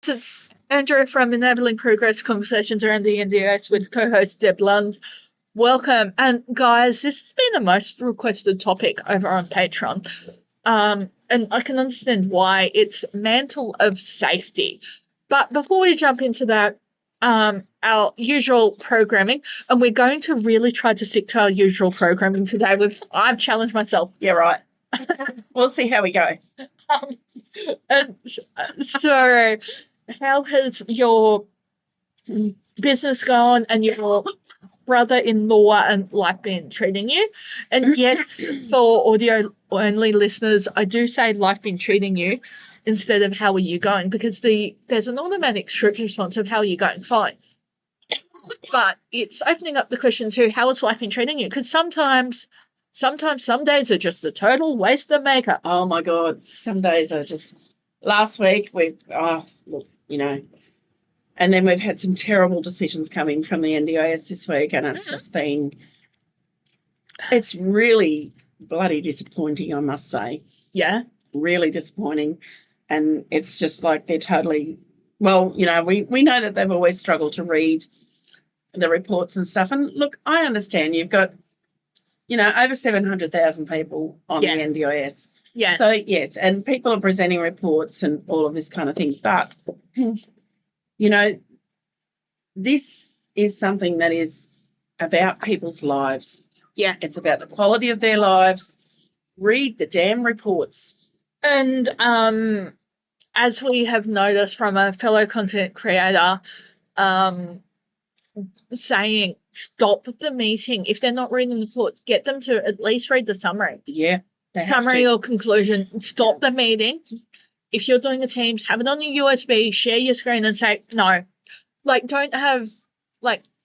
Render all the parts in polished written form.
It's Andrew from Enabling Progress Conversations around the NDIS with co-host Deb Lund. Welcome. And guys, this has been the most requested topic over on Patreon. And I can understand why. It's Mantle of Safety. But before we jump into that, our usual programming, and we're going to really try to stick to our usual programming today. I've challenged myself. Yeah, right. We'll see how we go. And so, how has your business gone and your brother-in-law and life been treating you? And yes, for audio-only listeners, I do say life been treating you instead of how are you going, because there's an automatic script response of how are you going, fine. But it's opening up the question to how has life been treating you, because sometimes some days are just a total waste of makeup. Oh, my God. Some days are just... Last week, and then we've had some terrible decisions coming from the NDIS this week, and it's just been... It's really bloody disappointing, I must say. Yeah. Really disappointing. And it's just like they're totally... Well, we know that they've always struggled to read the reports and stuff. And, look, I understand you've got, over 700,000 people on the NDIS. Yes. So, yes, and people are presenting reports and all of this kind of thing. But, this is something that is about people's lives. Yeah. It's about the quality of their lives. Read the damn reports. And as we have noticed from a fellow content creator, saying stop the meeting. If they're not reading the report, get them to at least read the summary. Yeah. Summary or conclusion. Stop the meeting. If you're doing a Teams, have it on your USB, share your screen and say, no. Don't have,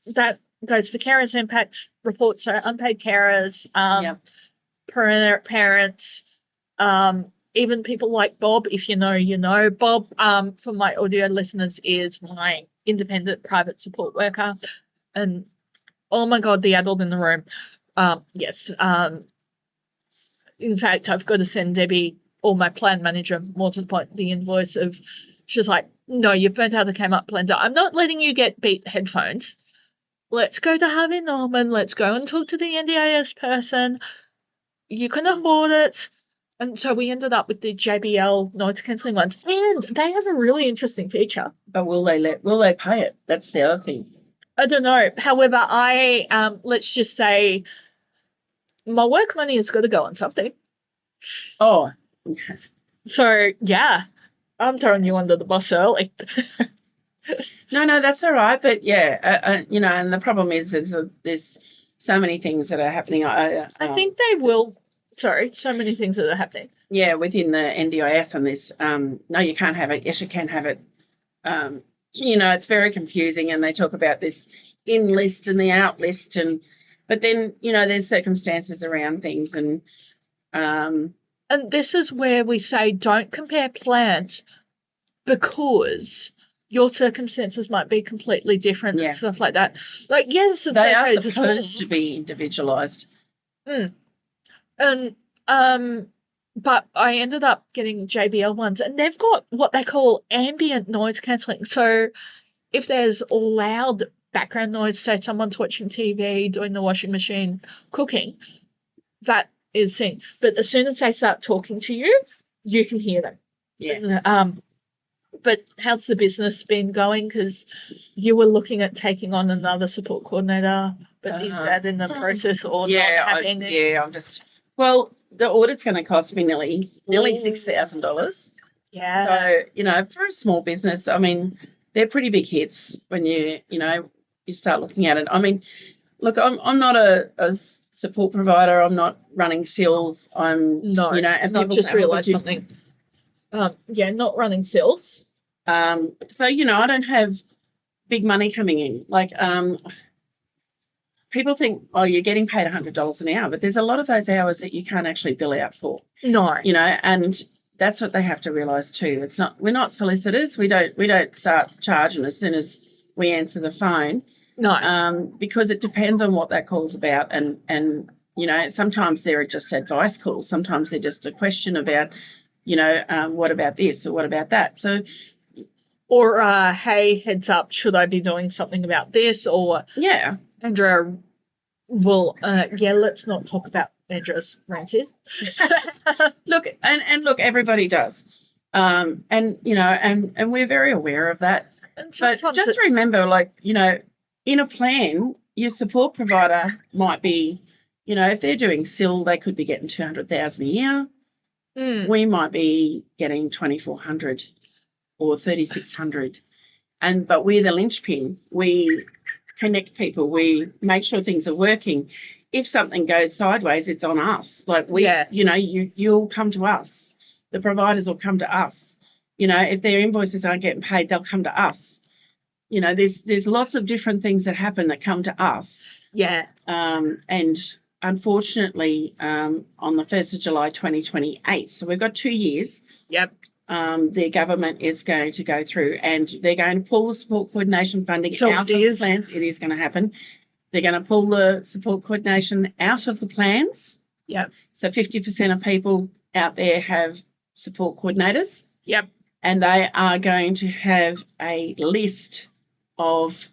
that goes for carers impact reports, so unpaid carers, parents, even people like Bob, if you know, you know. Bob, for my audio listeners, is my independent private support worker. And, oh, my God, the adult in the room. Yes. In fact, I've got to send Debbie, or my plan manager, more to the point, the invoice of, she's like, no, you've burnt out the came-up blender. I'm not letting you get beat headphones. Let's go to Harvey Norman. Let's go and talk to the NDIS person. You can afford it. And so we ended up with the JBL noise cancelling ones. And they have a really interesting feature. But will they pay it? That's the other thing. I don't know. However, let's just say my work money has got to go on something. Oh. So, yeah, I'm throwing you under the bus early. No, that's all right. But, yeah, and the problem is there's so many things that are happening. I think they will. Sorry, so many things that are happening. Yeah, within the NDIS and this, no, you can't have it. Yes, you can have it. It's very confusing, and they talk about this in list and the out list, but then, there's circumstances around things, and this is where we say don't compare plans, because your circumstances might be completely different and stuff like that. Yes, it's they okay are supposed to be individualised. And but I ended up getting JBL ones, and they've got what they call ambient noise cancelling. So if there's loud background noise, say someone's watching TV, doing the washing machine, cooking, that is seen. But as soon as they start talking to you, you can hear them. Yeah. But how's the business been going? Because you were looking at taking on another support coordinator, but is that in the process or not happening? I'm just... Well, the audit's going to cost me nearly $6,000. Yeah. So, for a small business, I mean, they're pretty big hits when you start looking at it. I mean, look, I'm not a support provider. I'm not running SILs. And I've just realised something. Not running SILs. So, I don't have big money coming in. People think, oh, you're getting paid $100 an hour, but there's a lot of those hours that you can't actually bill out for. No. And that's what they have to realise too. We're not solicitors. We don't start charging as soon as we answer the phone. No. Because it depends on what that call's about, and sometimes they're just advice calls. Sometimes they're just a question about, what about this or what about that. So Or, hey, heads up, should I be doing something about this? Or Yeah. Andrea will, let's not talk about Andrea's ranches. Look, and look, everybody does. And we're very aware of that. But just remember, like, in a plan, your support provider might be, if they're doing SIL, they could be getting 200,000 a year. We might be getting 2,400 or 3,600. But we're the linchpin. We connect people. We make sure things are working. If something goes sideways, it's on us. Like you'll come to us. The providers will come to us. If their invoices aren't getting paid, they'll come to us. There's lots of different things that happen that come to us. Yeah. And unfortunately, on the 1st of July 2028, so we've got 2 years. Yep. The government is going to go through and they're going to pull the support coordination funding out of the plans. It is going to happen. They're going to pull the support coordination out of the plans. Yep. So 50% of people out there have support coordinators. Yep. And they are going to have a list of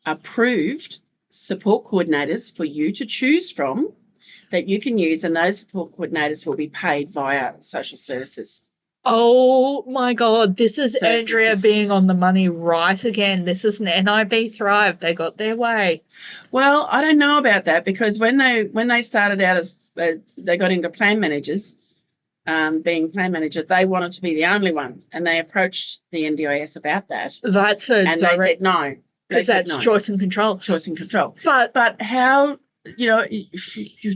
approved support coordinators for you to choose from that you can use, and those support coordinators will be paid via social services. Oh my God, this is Andrea being on the money right again. This is an NIB Thrive. They got their way. Well, I don't know about that, because when they started out as they got into plan managers, being plan manager, they wanted to be the only one, and they approached the NDIS about that. That's a and direct, they said no. Because that's no. Choice and control. Choice and control. But how, your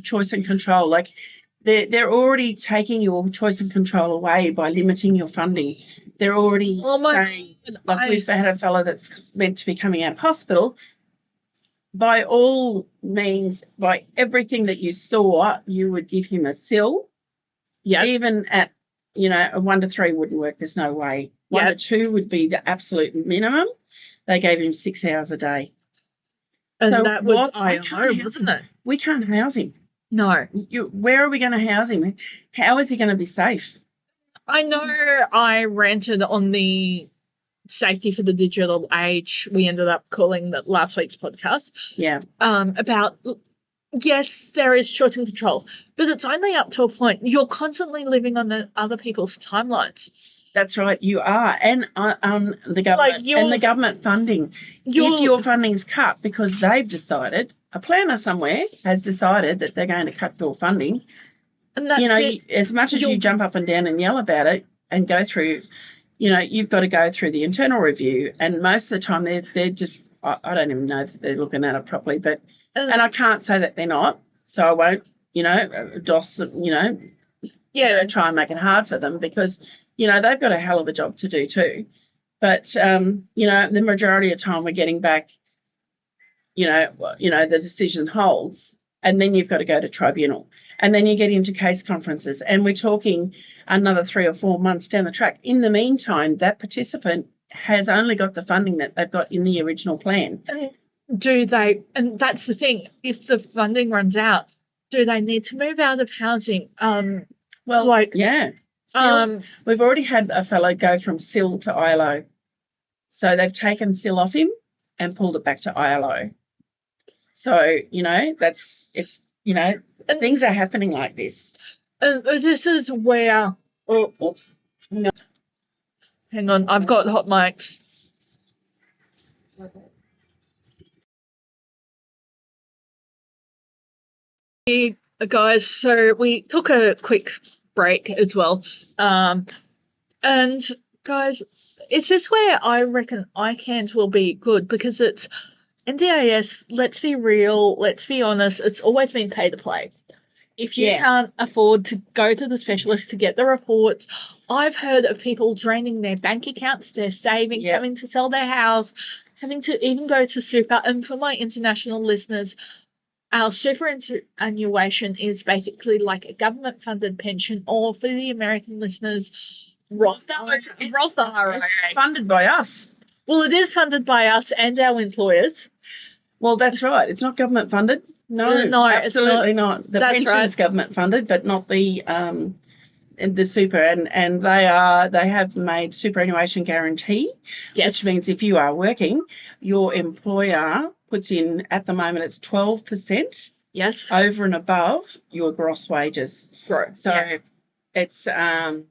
choice and control, like they're already taking your choice and control away by limiting your funding. They're already saying, like we've had a fellow that's meant to be coming out of hospital. By all means, by everything that you saw, you would give him a SIL. Yeah. Even at, a 1 to 3 wouldn't work. There's no way. 1 to 2 would be the absolute minimum. They gave him 6 hours a day. And so that was ILO, wasn't it? We can't house him. No. Where are we going to house him? How is he going to be safe? I know I ranted on the Safety for the Digital Age, we ended up calling that last week's podcast. Yeah. About, yes, there is choice and control, but it's only up to a point. You're constantly living on the other people's timelines. That's right, you are. And the government and the government funding. If your funding's cut because they've decided, a planner somewhere has decided that they're going to cut your funding, and as much as you jump up and down and yell about it and go through, you've got to go through the internal review. And most of the time they're just, I don't even know that they're looking at it properly, but and I can't say that they're not, so I won't, doss them, try and make it hard for them, because they've got a hell of a job to do too. But, the majority of time we're getting back, the decision holds, and then you've got to go to tribunal. And then you get into case conferences, and we're talking another 3 or 4 months down the track. In the meantime, that participant has only got the funding that they've got in the original plan. And that's the thing, if the funding runs out, do they need to move out of housing? Yeah. We've already had a fellow go from SIL to ILO. So they've taken SIL off him and pulled it back to ILO. So, things are happening like this. This is where... oops. No. Hang on, I've got hot mics. Hey, guys, so we took a quick break as well. And, guys, is this where I reckon ICANNs will be good? Because it's NDIS, let's be real, let's be honest, it's always been pay to play. If you can't afford to go to the specialist to get the reports, I've heard of people draining their bank accounts, their savings, having to sell their house, having to even go to super. And for my international listeners, our superannuation is basically like a government-funded pension, or for the American listeners, Roth IRA. It's funded by us. Well, it is funded by us and our employers. Well, that's right. It's not government funded. No, absolutely not. The pension's government funded, but not the the super, and they have made superannuation guarantee, Yes. which means if you are working, your employer puts in, at the moment it's 12% Yes. over and above your gross wages. Gross. So yeah. it's and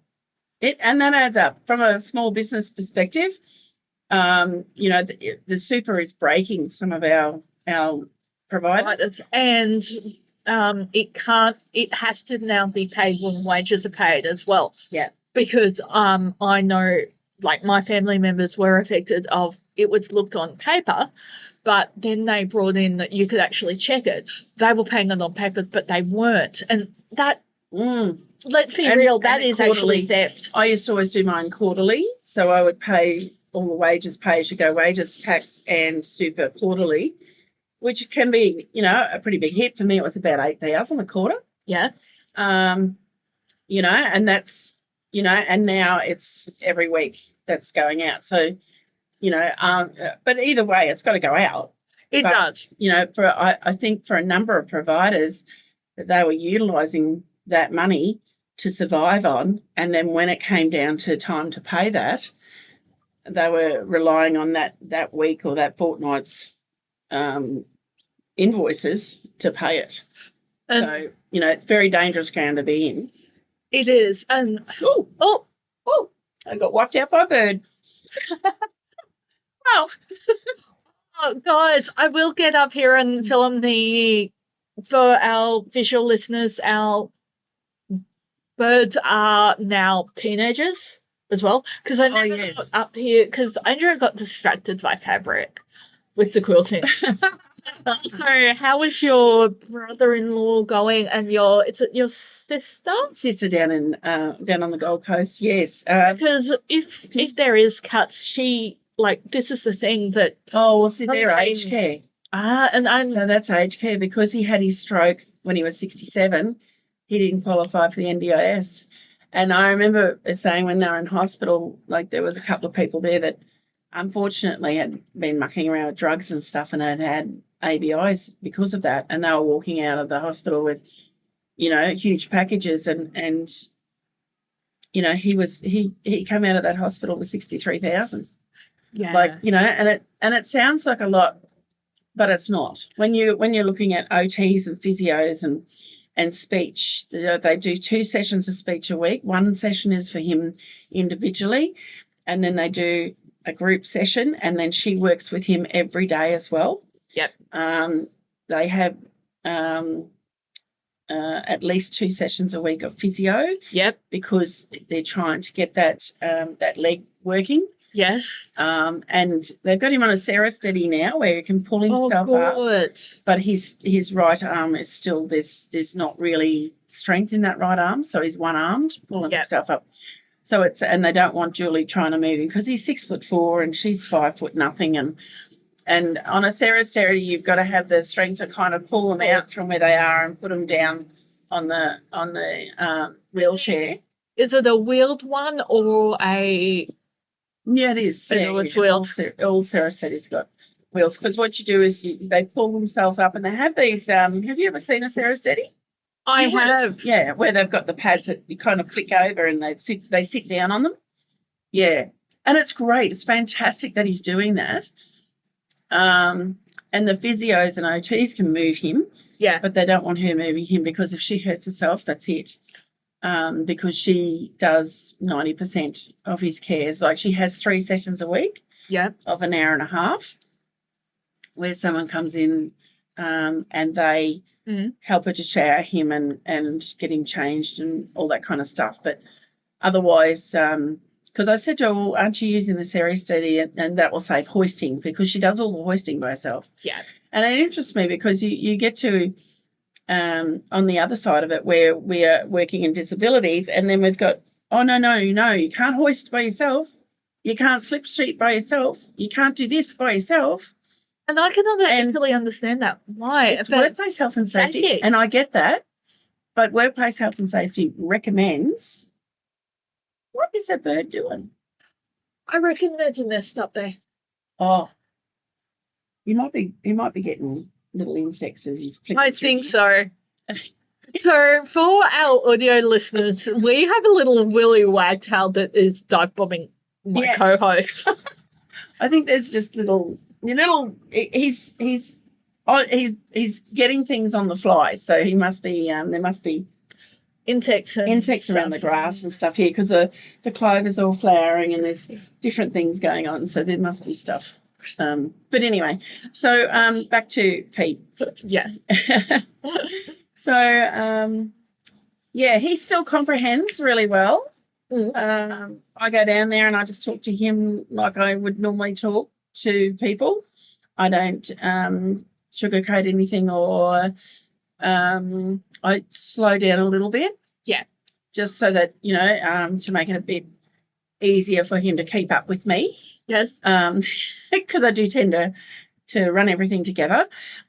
that adds up from a small business perspective. The super is breaking some of our providers. And it has to now be paid when wages are paid as well. Yeah. Because I know, like, my family members were affected of, it was looked on paper, but then they brought in that you could actually check it. They were paying it on paper, but they weren't. And that, let's be real, that is actually theft. I used to always do mine quarterly, so I would pay all the wages, pay as you go wages, tax and super quarterly, which can be, a pretty big hit. For me, it was about 8,000 a quarter. Yeah. And that's, and now it's every week that's going out. So, but either way, it's got to go out. It does. I think for a number of providers, that they were utilising that money to survive on, and then when it came down to time to pay that, they were relying on that week or that fortnight's invoices to pay it. So, it's very dangerous ground to be in. It is. And I got wiped out by a bird. Wow. Oh, guys, I will get up here and film for our visual listeners, our birds are now teenagers as well. Because I never got up here, because Andrea got distracted by fabric with the quilting. So how was your brother-in-law going, and your sister? Sister down on the Gold Coast, yes. Because if there is cuts, this is the thing that... Oh, well, see, they're aged care. So that's aged care, because he had his stroke when he was 67. He didn't qualify for the NDIS. And I remember saying when they were in hospital, like, there was a couple of people there that unfortunately had been mucking around with drugs and stuff and had ABIs because of that. And they were walking out of the hospital with, huge packages. And he came out of that hospital with 63,000. Yeah. And it sounds like a lot, but it's not. When you're looking at OTs and physios and speech, they do 2 sessions of speech a week. 1 session is for him individually, and then they do a group session, and then she works with him every day as well. Yep. They have at least 2 sessions a week of physio. Yep. Because they're trying to get that leg working. Yes. And they've got him on a Sarah steady now, where he can pull himself up. But his right arm is still, there's not really strength in that right arm, so he's one-armed, pulling himself up. So and they don't want Julie trying to move him, because he's 6'4" and she's 5 foot nothing, and on a Sarah steady you've got to have the strength to kind of pull them out from where they are and put them down on the wheelchair. Is it a wheeled one or a... Yeah, it is. It's wheeled. All Sarah Steady's got wheels, because what you do is they pull themselves up, and they have these. Have you ever seen a Sarah Steady? I have. Yeah, where they've got the pads that you kind of flick over and they sit down on them. Yeah, and it's great. It's fantastic that he's doing that. And the physios and OTs can move him. Yeah. But they don't want her moving him, because if she hurts herself, that's it. Because she does 90% of his cares. Like, she has 3 sessions a week of an hour and a half, where someone comes in and they help her to shower him and get him changed and all that kind of stuff. But otherwise, because I said to her, well, aren't you using the Sarah Steady, and that will save hoisting, because she does all the hoisting by herself. Yeah. And it interests me, because you get to... on the other side of it, where we are working in disabilities, and then we've got, no, you can't hoist by yourself, you can't slip street by yourself, you can't do this by yourself. And I can actually understand that. Why? It's workplace health and safety, and I get that, but workplace health and safety recommends... What is that bird doing? I reckon there's a nest up there. Oh, he might be getting little insects as he's flicking. I think so. So for our audio listeners, we have a little Willy Wagtail that is dive bombing my Yeah. co-host. I think there's just he's getting things on the fly, so he must be there must be Insects around the grass and stuff here because the clover's all flowering and there's different things going on, so there must be stuff. But anyway, so back to Pete. Yeah. So yeah, he still comprehends really well. I go down there and I just talk to him like I would normally talk to people. I don't sugarcoat anything, or I slow down a little bit. Yeah. Just so that, to make it a bit easier for him to keep up with me. Yes. Because I do tend to run everything together.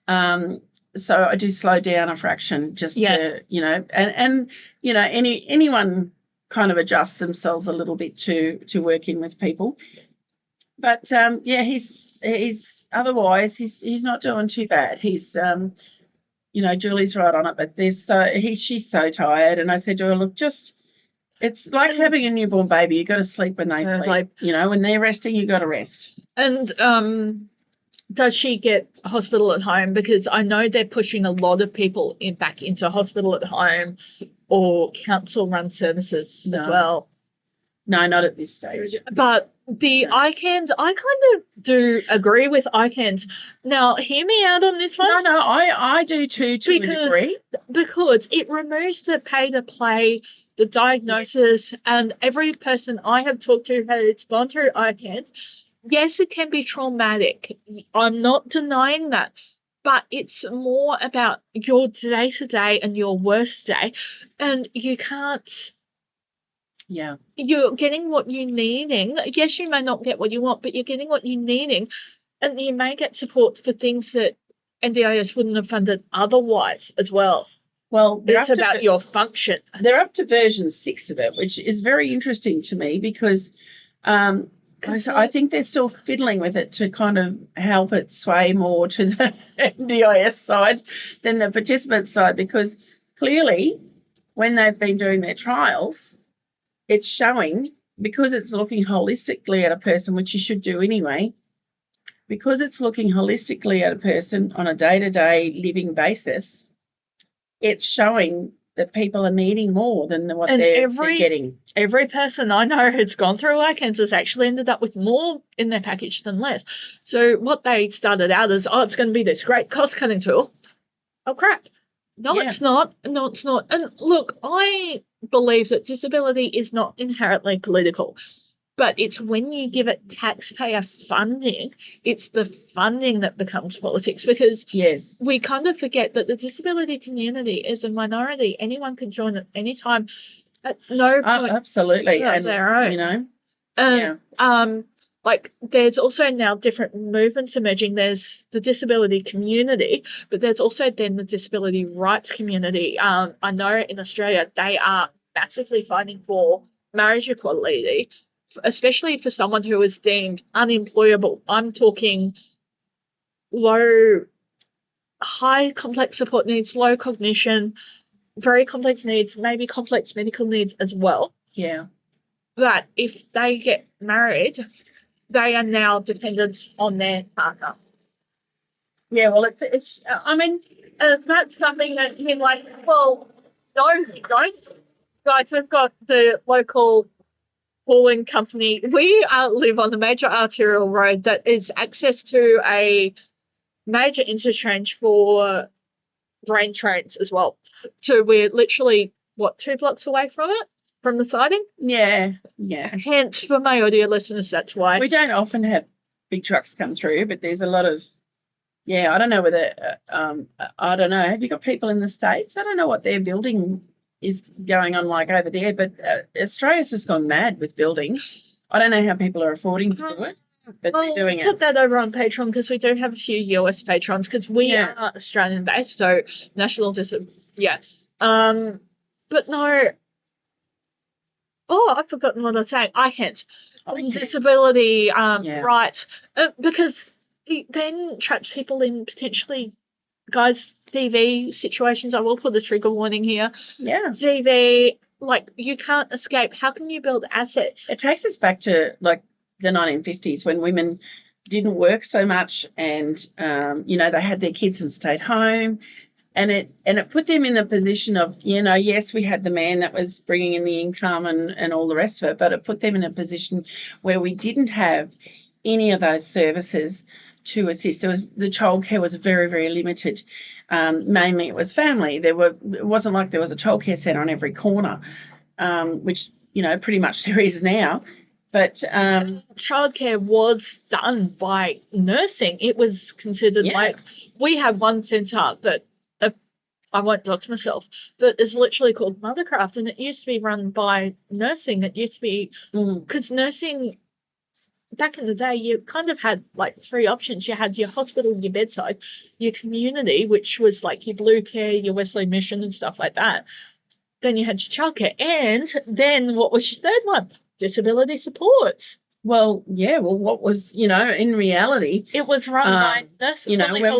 So I do slow down a fraction just to, and anyone kind of adjusts themselves a little bit to work in with people. But he's otherwise he's not doing too bad. He's Julie's right on it, but she's so tired, and I said to her, look, it's like having a newborn baby. You got to sleep when they sleep. When they're resting, you got to rest. And does she get hospital at home? Because I know they're pushing a lot of people back into hospital at home or council-run services as well. No, not at this stage. But the ICANNs, I kind of do agree with ICANNs. Now, hear me out on this one. No, I do too, to a degree. Because it removes the pay-to-play, the diagnosis, and every person I have talked to has gone through ICANNs. Yes, it can be traumatic. I'm not denying that. But it's more about your day-to-day and your worst day. And you can't... Yeah. You're getting what you're needing. Yes, you may not get what you want, but you're getting what you're needing. And you may get support for things that NDIS wouldn't have funded otherwise as well. Well, it's about your function. They're up to version 6 of it, which is very interesting to me because I think they're still fiddling with it to kind of help it sway more to the NDIS side than the participant side, because clearly when they've been doing their trials, it's showing, because it's looking holistically at a person, which you should do anyway, because it's looking holistically at a person on a day-to-day living basis, it's showing that people are needing more than what they're getting. Every person I know who's gone through ICANNs has actually ended up with more in their package than less. So what they started out as, it's going to be this great cost-cutting tool. Oh, crap. No, it's not. No, it's not. And look, I believe that disability is not inherently political, but it's when you give it taxpayer funding, it's the funding that becomes politics, because we kind of forget that the disability community is a minority. Anyone can join at any time at no point. Absolutely. And, their own. Like, there's also now different movements emerging. There's the disability community, but there's also then the disability rights community. I know in Australia they are massively fighting for marriage equality, especially for someone who is deemed unemployable. I'm talking high complex support needs, low cognition, very complex needs, maybe complex medical needs as well. Yeah. That if they get married, they are now dependent on their partner. Yeah, well, it's I mean, that's something that you're like, well, no, you don't. Guys, we've got the local hauling company. We live on the major arterial road that is access to a major interchange for grain trains as well. So we're literally, 2 blocks away from it? From the siding? Yeah. Hence, for my audio listeners, that's why. We don't often have big trucks come through, but there's a lot of, I don't know whether, I don't know. Have you got people in the States? I don't know what their building is going on like over there, but Australia's just gone mad with building. I don't know how people are affording to do it, but they're doing it. Put that over on Patreon, because we do have a few US patrons, because we are Australian based, so national but no. Oh, I've forgotten what I was saying. I can't. Disability rights, because it then traps people in potentially, guys, DV situations, I will put a trigger warning here. Yeah. DV, like, you can't escape. How can you build assets? It takes us back to, like, the 1950s when women didn't work so much and, they had their kids and stayed home. And it put them in a position of, yes, we had the man that was bringing in the income and all the rest of it, but it put them in a position where we didn't have any of those services to assist. The childcare was very, very limited. Mainly it was family. It wasn't like there was a childcare centre on every corner, which, pretty much there is now. But childcare was done by nursing. It was considered like, we have one centre that, I won't dox myself, but it's literally called Mothercraft, and it used to be run by nursing. It used to be, because nursing, back in the day, you kind of had like three options. You had your hospital, your bedside, your community, which was like your Blue Care, your Wesley Mission and stuff like that. Then you had your childcare, and then what was your third one? Disability supports. Well, what was, in reality, it was run by nurses, when we're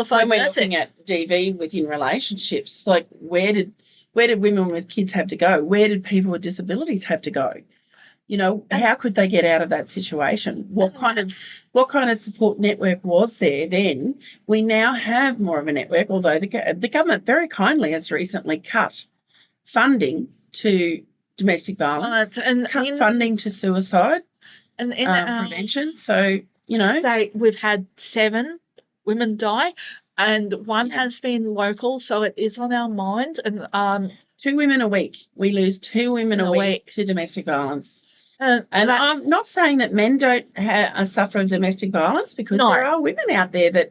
looking at DV within relationships, like where did women with kids have to go? Where did people with disabilities have to go? How could they get out of that situation? What kind of support network was there then? We now have more of a network, although the government very kindly has recently cut funding to domestic violence, and cut funding to suicide and prevention. So, we've had 7 women die, and one has been local, so it is on our mind. And 2 women a week. We lose 2 women a week to domestic violence. And I'm not saying that men don't suffer domestic violence, because there are women out there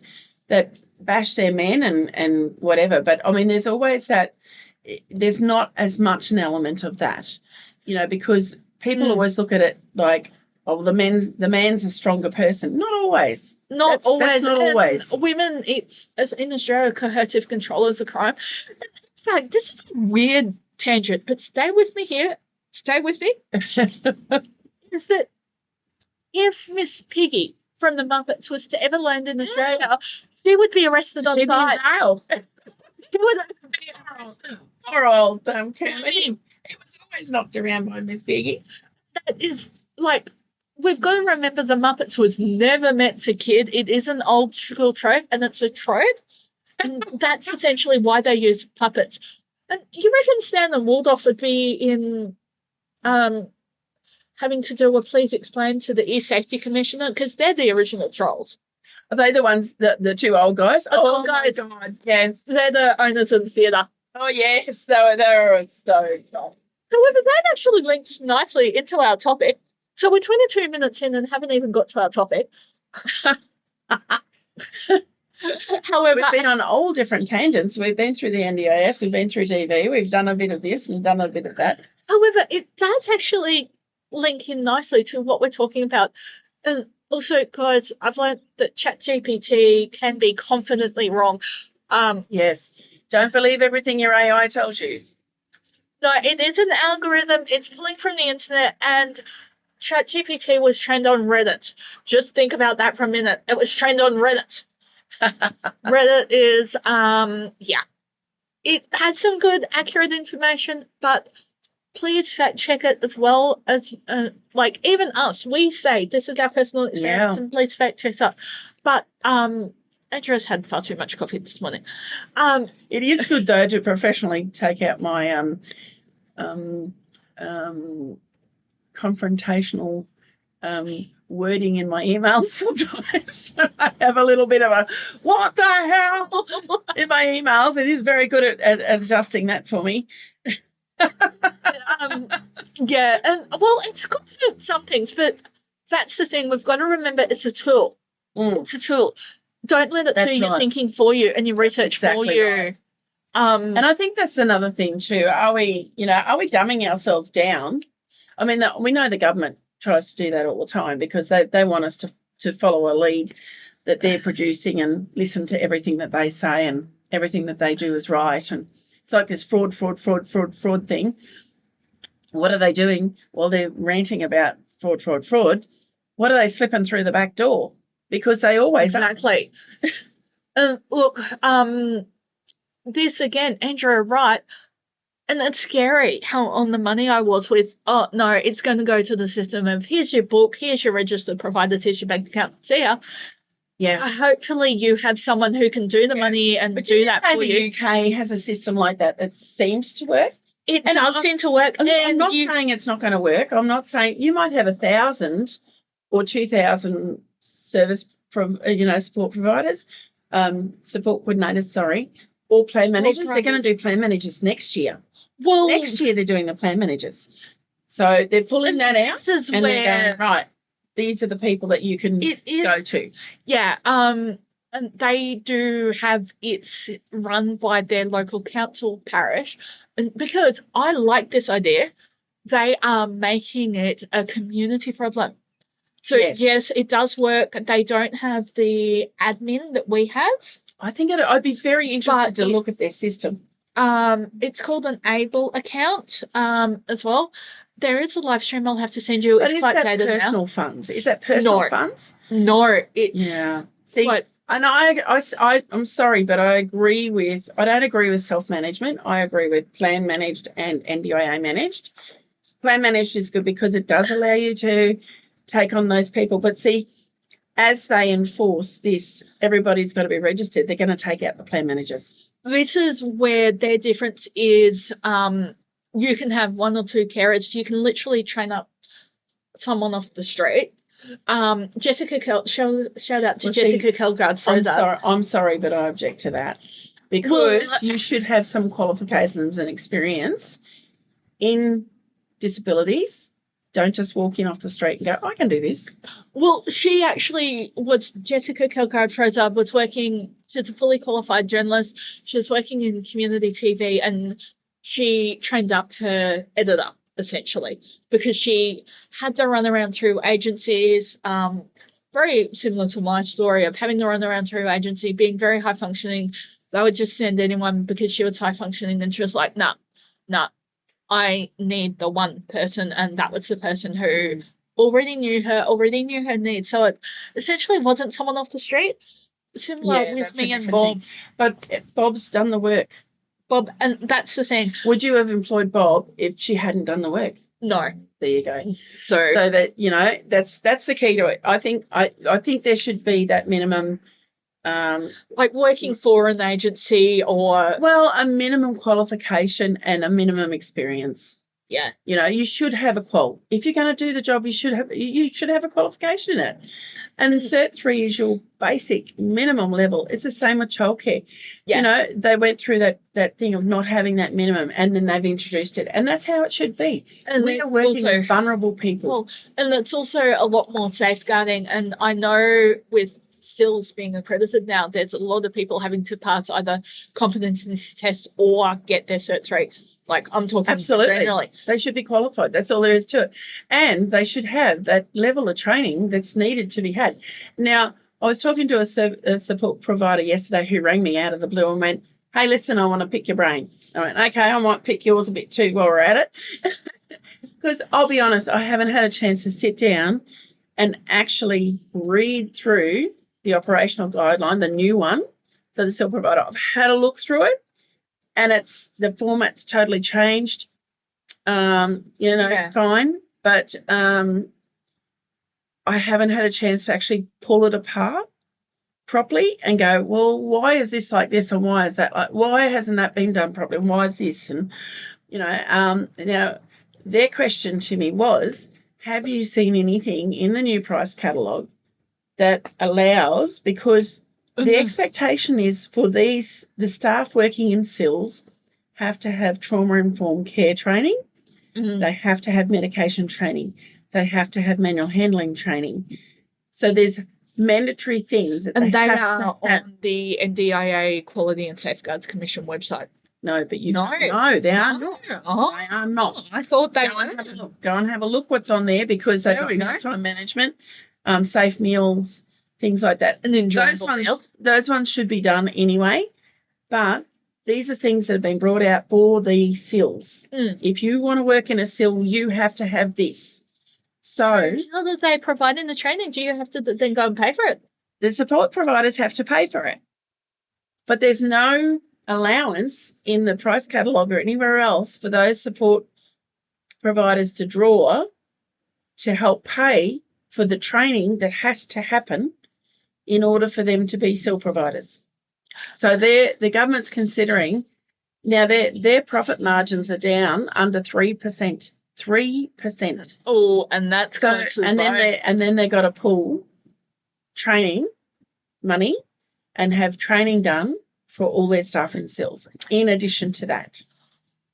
that bash their men and whatever. But I mean, there's always that. There's not as much an element of that, because people always look at it like, oh, the man's a stronger person. Not always. Not always. That's not always. Women, it's, as in Australia, coercive control is a crime. In fact, this is a weird tangent, but stay with me here. Stay with me. Is that if Miss Piggy from the Muppets was to ever land in Australia, she would be arrested on sight. She would be poor old Kermit. He was always knocked around by Miss Piggy. That is, like, we've got to remember the Muppets was never meant for kid. It is an old school trope, and it's a trope. And that's essentially why they use puppets. And you reckon Stan and Waldorf would be in having to do a please explain to the Safety Commissioner, because they're the original trolls. Are they the ones, the 2 old guys? Old guys. My God, yes. They're the owners of the theatre. Oh, yes, they were so cool. However, that actually links nicely into our topic. So we're 22 minutes in and haven't even got to our topic. However, we've been on all different tangents. We've been through the NDIS, we've been through DV, we've done a bit of this and done a bit of that. However, it does actually link in nicely to what we're talking about. And also, guys, I've learned that ChatGPT can be confidently wrong. Yes. Don't believe everything your AI tells you. No, it is an algorithm. It's pulling from the internet, and ChatGPT was trained on Reddit. Just think about that for a minute. It was trained on Reddit. Reddit is, it had some good, accurate information, but please fact check it as well as, like, even us. We say this is our personal experience, and please fact check it. But Andrew's had far too much coffee this morning. It is good, though, to professionally take out my confrontational wording in my emails sometimes. I have a little bit of a what the hell in my emails. It is very good at adjusting that for me. And well, it's good for some things, but that's the thing. We've got to remember it's a tool. It's a tool. Don't let it do your thinking for you and your research for you. Right. And I think that's another thing too. Are we dumbing ourselves down? I mean, we know the government tries to do that all the time because they want us to follow a lead that they're producing and listen to everything that they say, and everything that they do is right. And it's like this fraud thing. What are they doing? Well, they're ranting about fraud. What are they slipping through the back door? Because they always exactly. Look, this again, Andrew, right? And it's scary how on the money I was with, oh, no, it's going to go to the system of here's your book, here's your registered providers, here's your bank account, see ya. Yeah. Hopefully you have someone who can do the money and do that for you. The UK has a system like that seems to work. It does seem to work. I'm not saying it's not going to work. I'm not saying you might have 1,000 or 2,000 service, support providers, support coordinators, or plan managers. They're going to do plan managers next year. Well, next year they're doing the plan managers. So they're pulling that out and they're going, right, these are the people that you can go to. Yeah, and they do have it run by their local council parish. And because I like this idea, they are making it a community problem. So, yes, it does work. They don't have the admin that we have. I think I'd be very interested to look at their system. It's called an Able account as well. There is a live stream I'll have to send you. It's quite dated now. Personal funds? Is that personal funds? No, it's See, and I'm sorry, but I don't agree with self-management. I agree with plan managed and NDIA managed. Plan managed is good because it does allow you to take on those people. But see, as they enforce this, everybody's got to be registered. They're going to take out the plan managers. This is where their difference is. You can have one or two carers. You can literally train up someone off the street. Jessica shout out to Jessica Kelgard. I'm sorry, but I object to that because you should have some qualifications and experience in disabilities. Don't just walk in off the street and go, I can do this. Well, she actually Jessica Kelgard-Fraser was working, she's a fully qualified journalist. She was working in community TV and she trained up her editor, essentially, because she had to run around through agencies, very similar to my story of having to run around through agency, being very high functioning. They would just send anyone because she was high functioning and she was like, nah. I need the one person, and that was the person who already knew her needs. So it essentially wasn't someone off the street. Similar with me and Bob. But Bob's done the work. Bob, and that's the thing. Would you have employed Bob if she hadn't done the work? No. There you go. So that that's the key to it. I think there should be that minimum. Like working for an agency or a minimum qualification and a minimum experience. Yeah. You should have a qual. If you're going to do the job, you should have a qualification in it. And Cert 3 is your basic minimum level. It's the same with childcare. Yeah. They went through that thing of not having that minimum and then they've introduced it. And that's how it should be. And we are working with vulnerable people. Well, and it's also a lot more safeguarding. And I know with STILS being accredited now, there's a lot of people having to pass either competency tests or get their Cert 3. Like I'm talking absolutely. Generally. They should be qualified. That's all there is to it. And they should have that level of training that's needed to be had. Now, I was talking to a support provider yesterday who rang me out of the blue and went, hey, listen, I want to pick your brain. I went, okay, I might pick yours a bit too while we're at it. Because I'll be honest, I haven't had a chance to sit down and actually read through the operational guideline, the new one for the support provider. I've had a look through it. And the format's totally changed, fine. But I haven't had a chance to actually pull it apart properly and go, well, why is this like this and why is that like? Why hasn't that been done properly? And why is this? And now their question to me was, have you seen anything in the new price catalogue that allows because the expectation is for the staff working in SILS have to have trauma-informed care training. Mm-hmm. They have to have medication training. They have to have manual handling training. So there's mandatory things that they are on the NDIA Quality and Safeguards Commission website. No, but no, they are not. Oh, they are not. I thought they were. Go and have a look what's on there because they've got mealtime management, safe meals, things like that. And then those ones should be done anyway, but these are things that have been brought out for the SILs. If you want to work in a SIL, you have to have this. So how do they provide in the training? Do you have to then go and pay for it? The support providers have to pay for it, but there's no allowance in the price catalogue or anywhere else for those support providers to draw to help pay for the training that has to happen in order for them to be SIL providers. So the government's considering now their profit margins are down under 3%. 3%. Oh, and that's so and then they got to pull training money and have training done for all their staff in SILs in addition to that.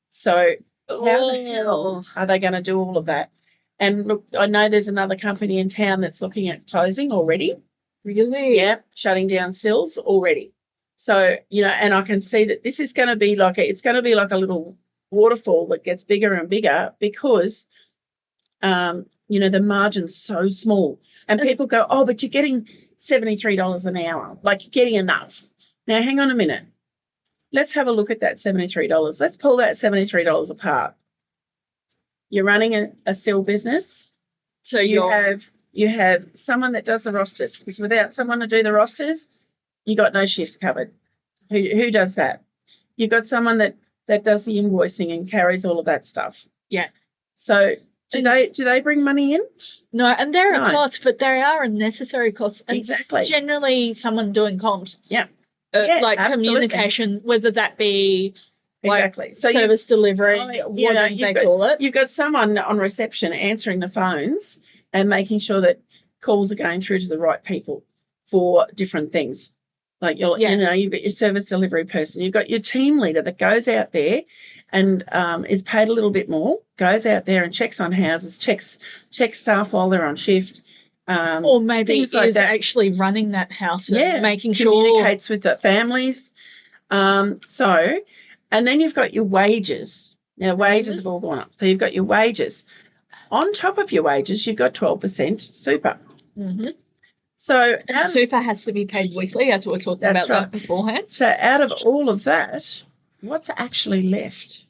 So how the hell are they going to do all of that? And look, I know there's another company in town that's looking at closing already. Really? Yeah, shutting down SILs already. So, and I can see that this is going to be like a little waterfall that gets bigger and bigger because, the margin's so small. And people go, oh, but you're getting $73 an hour. Like, you're getting enough. Now, hang on a minute. Let's have a look at that $73. Let's pull that $73 apart. You're running a SIL business. So you have someone that does the rosters, because without someone to do the rosters, you got no shifts covered. Who does that? You've got someone that does the invoicing and carries all of that stuff. Yeah. So do they bring money in? No, and there are costs, but there are unnecessary costs. And exactly. Generally, someone doing comms. Yeah. Like absolutely. Communication, whether that be exactly. So service delivery, they call it. You've got someone on reception answering the phones and making sure that calls are going through to the right people for different things. Like you've got your service delivery person, you've got your team leader that goes out there and is paid a little bit more, goes out there and checks on houses, checks staff while they're on shift. Or maybe is actually running that house and making sure. Communicates with the families. And then you've got your wages. Now, wages have all gone up. So you've got your wages. On top of your wages, you've got 12% super. Mm-hmm. So super has to be paid weekly, as we were talking about that beforehand. So out of all of that, what's actually left?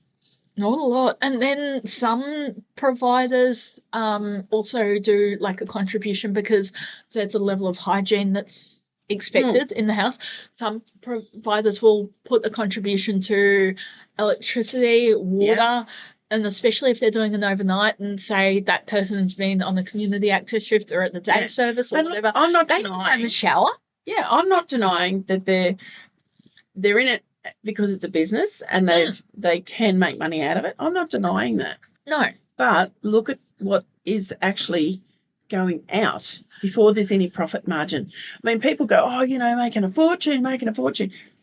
Not a lot. And then some providers also do like a contribution because there's a level of hygiene that's expected in the house. Some providers will put a contribution to electricity, water, and especially if they're doing an overnight and say that person's been on a community access shift or at the day service or whatever. I'm not denying. They can have a shower. Yeah, I'm not denying that they're in it because it's a business and they can make money out of it. I'm not denying that. No. But look at what is actually going out before there's any profit margin. I mean, people go, oh, making a fortune.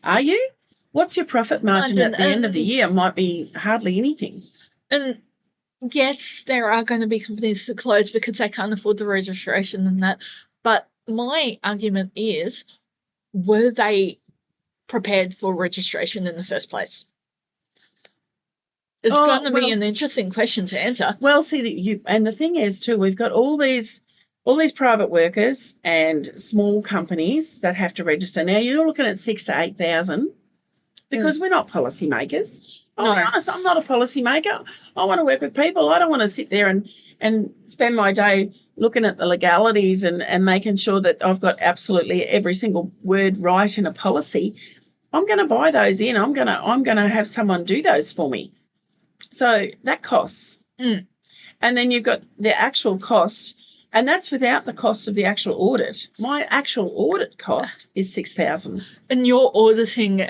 Are you? What's your profit margin at the end of the year? Might be hardly anything. And yes, there are going to be companies that close because they can't afford the registration and that. But my argument is, were they prepared for registration in the first place? It's going to be an interesting question to answer. Well, see, and the thing is too, we've got all these private workers and small companies that have to register. Now you're looking at 6,000 to 8,000 because we're not policymakers. I'll be honest, I'm not a policymaker. I want to work with people. I don't want to sit there and spend my day looking at the legalities and making sure that I've got absolutely every single word right in a policy. I'm going to buy those in. I'm going to have someone do those for me. So that costs. And then you've got the actual cost, and that's without the cost of the actual audit. My actual audit cost is $6,000. And you're auditing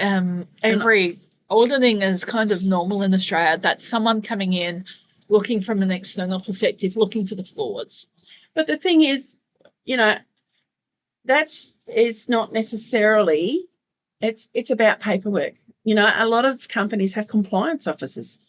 auditing is kind of normal in Australia. That's someone coming in, looking from an external perspective, looking for the flaws. But the thing is, it's not necessarily. It's about paperwork. A lot of companies have compliance officers.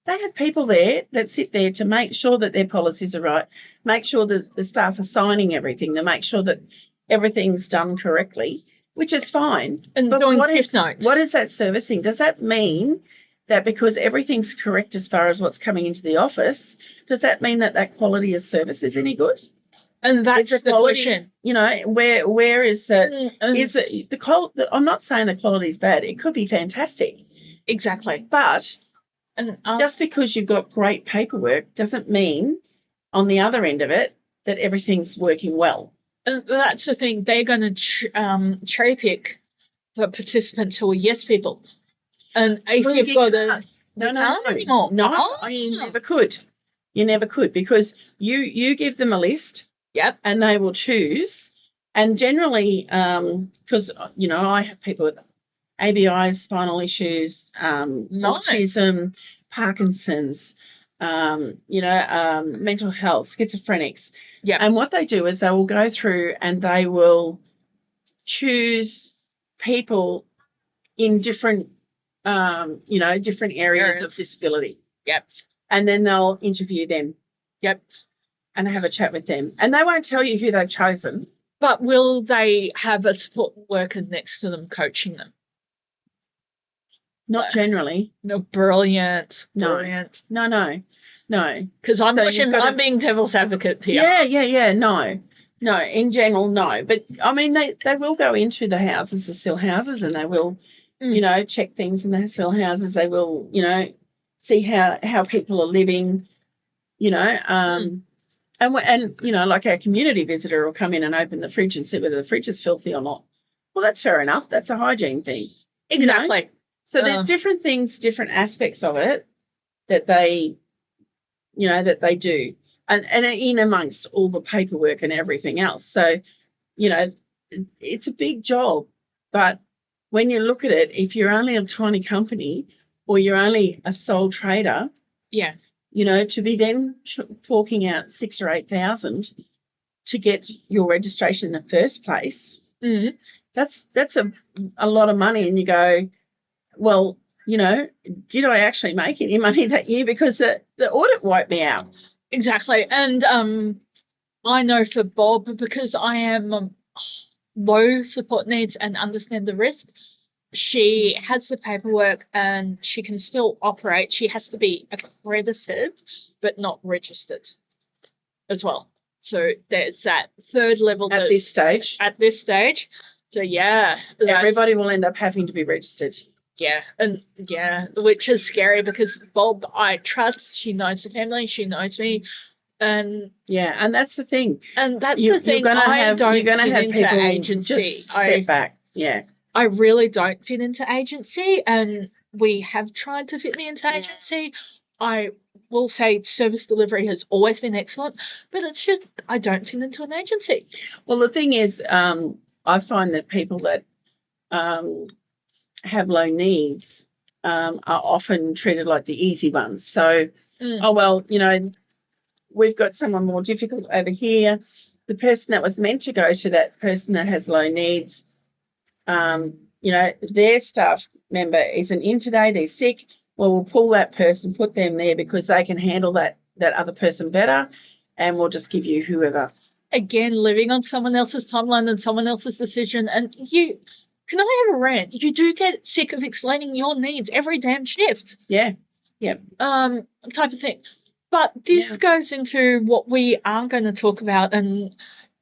They have people there that sit there to make sure that their policies are right, make sure that the staff are signing everything, to make sure that everything's done correctly, which is fine. And but doing fifth notes. What is that servicing? Does that mean that because everything's correct as far as what's coming into the office, does that mean that quality of service is any good? And that's the question. Where is that? Is it I'm not saying the quality is bad. It could be fantastic. Exactly. But just because you've got great paperwork doesn't mean on the other end of it that everything's working well. And that's the thing. They're going to cherry pick the participants who are yes people. And if Well, you've you got can't. you No, can't anymore. no, Oh. you never could. You never could, because you give them a list Yep. and they will choose. And generally, because I have people with ABI, spinal issues, Nice. autism, Parkinson's, mental health, schizophrenics. Yep. And what they do is they will go through and they will choose people in different, different areas of disability. Yep. And then they'll interview them. Yep. And have a chat with them. And they won't tell you who they've chosen. But will they have a support worker next to them coaching them? Not generally. No, brilliant. No. Brilliant. No. Because I'm being devil's advocate here. Yeah. No, in general, no. But, I mean, they will go into the houses, the still houses, and they will, check things in the still houses. They will, see how people are living, And like our community visitor will come in and open the fridge and see whether the fridge is filthy or not. Well, that's fair enough. That's a hygiene thing. Exactly. So there's different things, different aspects of it that they do. And in amongst all the paperwork and everything else. So, it's a big job. But when you look at it, if you're only a tiny company or you're only a sole trader, yeah, to be then forking out 6,000 or 8,000 to get your registration in the first place, that's a lot of money. And you go, well, did I actually make any money that year? Because the audit wiped me out. Exactly. And I know for Bob, because I am low support needs and understand the risk, she has the paperwork and she can still operate. She has to be accredited but not registered as well. So there's that third level at this stage. So yeah, everybody will end up having to be registered. Yeah, and which is scary because Bob, I trust. She knows the family. She knows me. And that's the thing. And that's the thing. You're going to have people agency. Just step back. Yeah. I really don't fit into agency, and we have tried to fit me into agency. I will say service delivery has always been excellent, but it's just I don't fit into an agency. Well, the thing is, I find that people that have low needs are often treated like the easy ones. So, we've got someone more difficult over here. The person that was meant to go to that person that has low needs, their staff member isn't in today, they're sick. Well, we'll pull that person, put them there because they can handle that other person better, and we'll just give you whoever. Again, living on someone else's timeline and someone else's decision. And can I have a rant? You do get sick of explaining your needs every damn shift. Yeah. Yep. Type of thing. But this goes into what we are going to talk about, and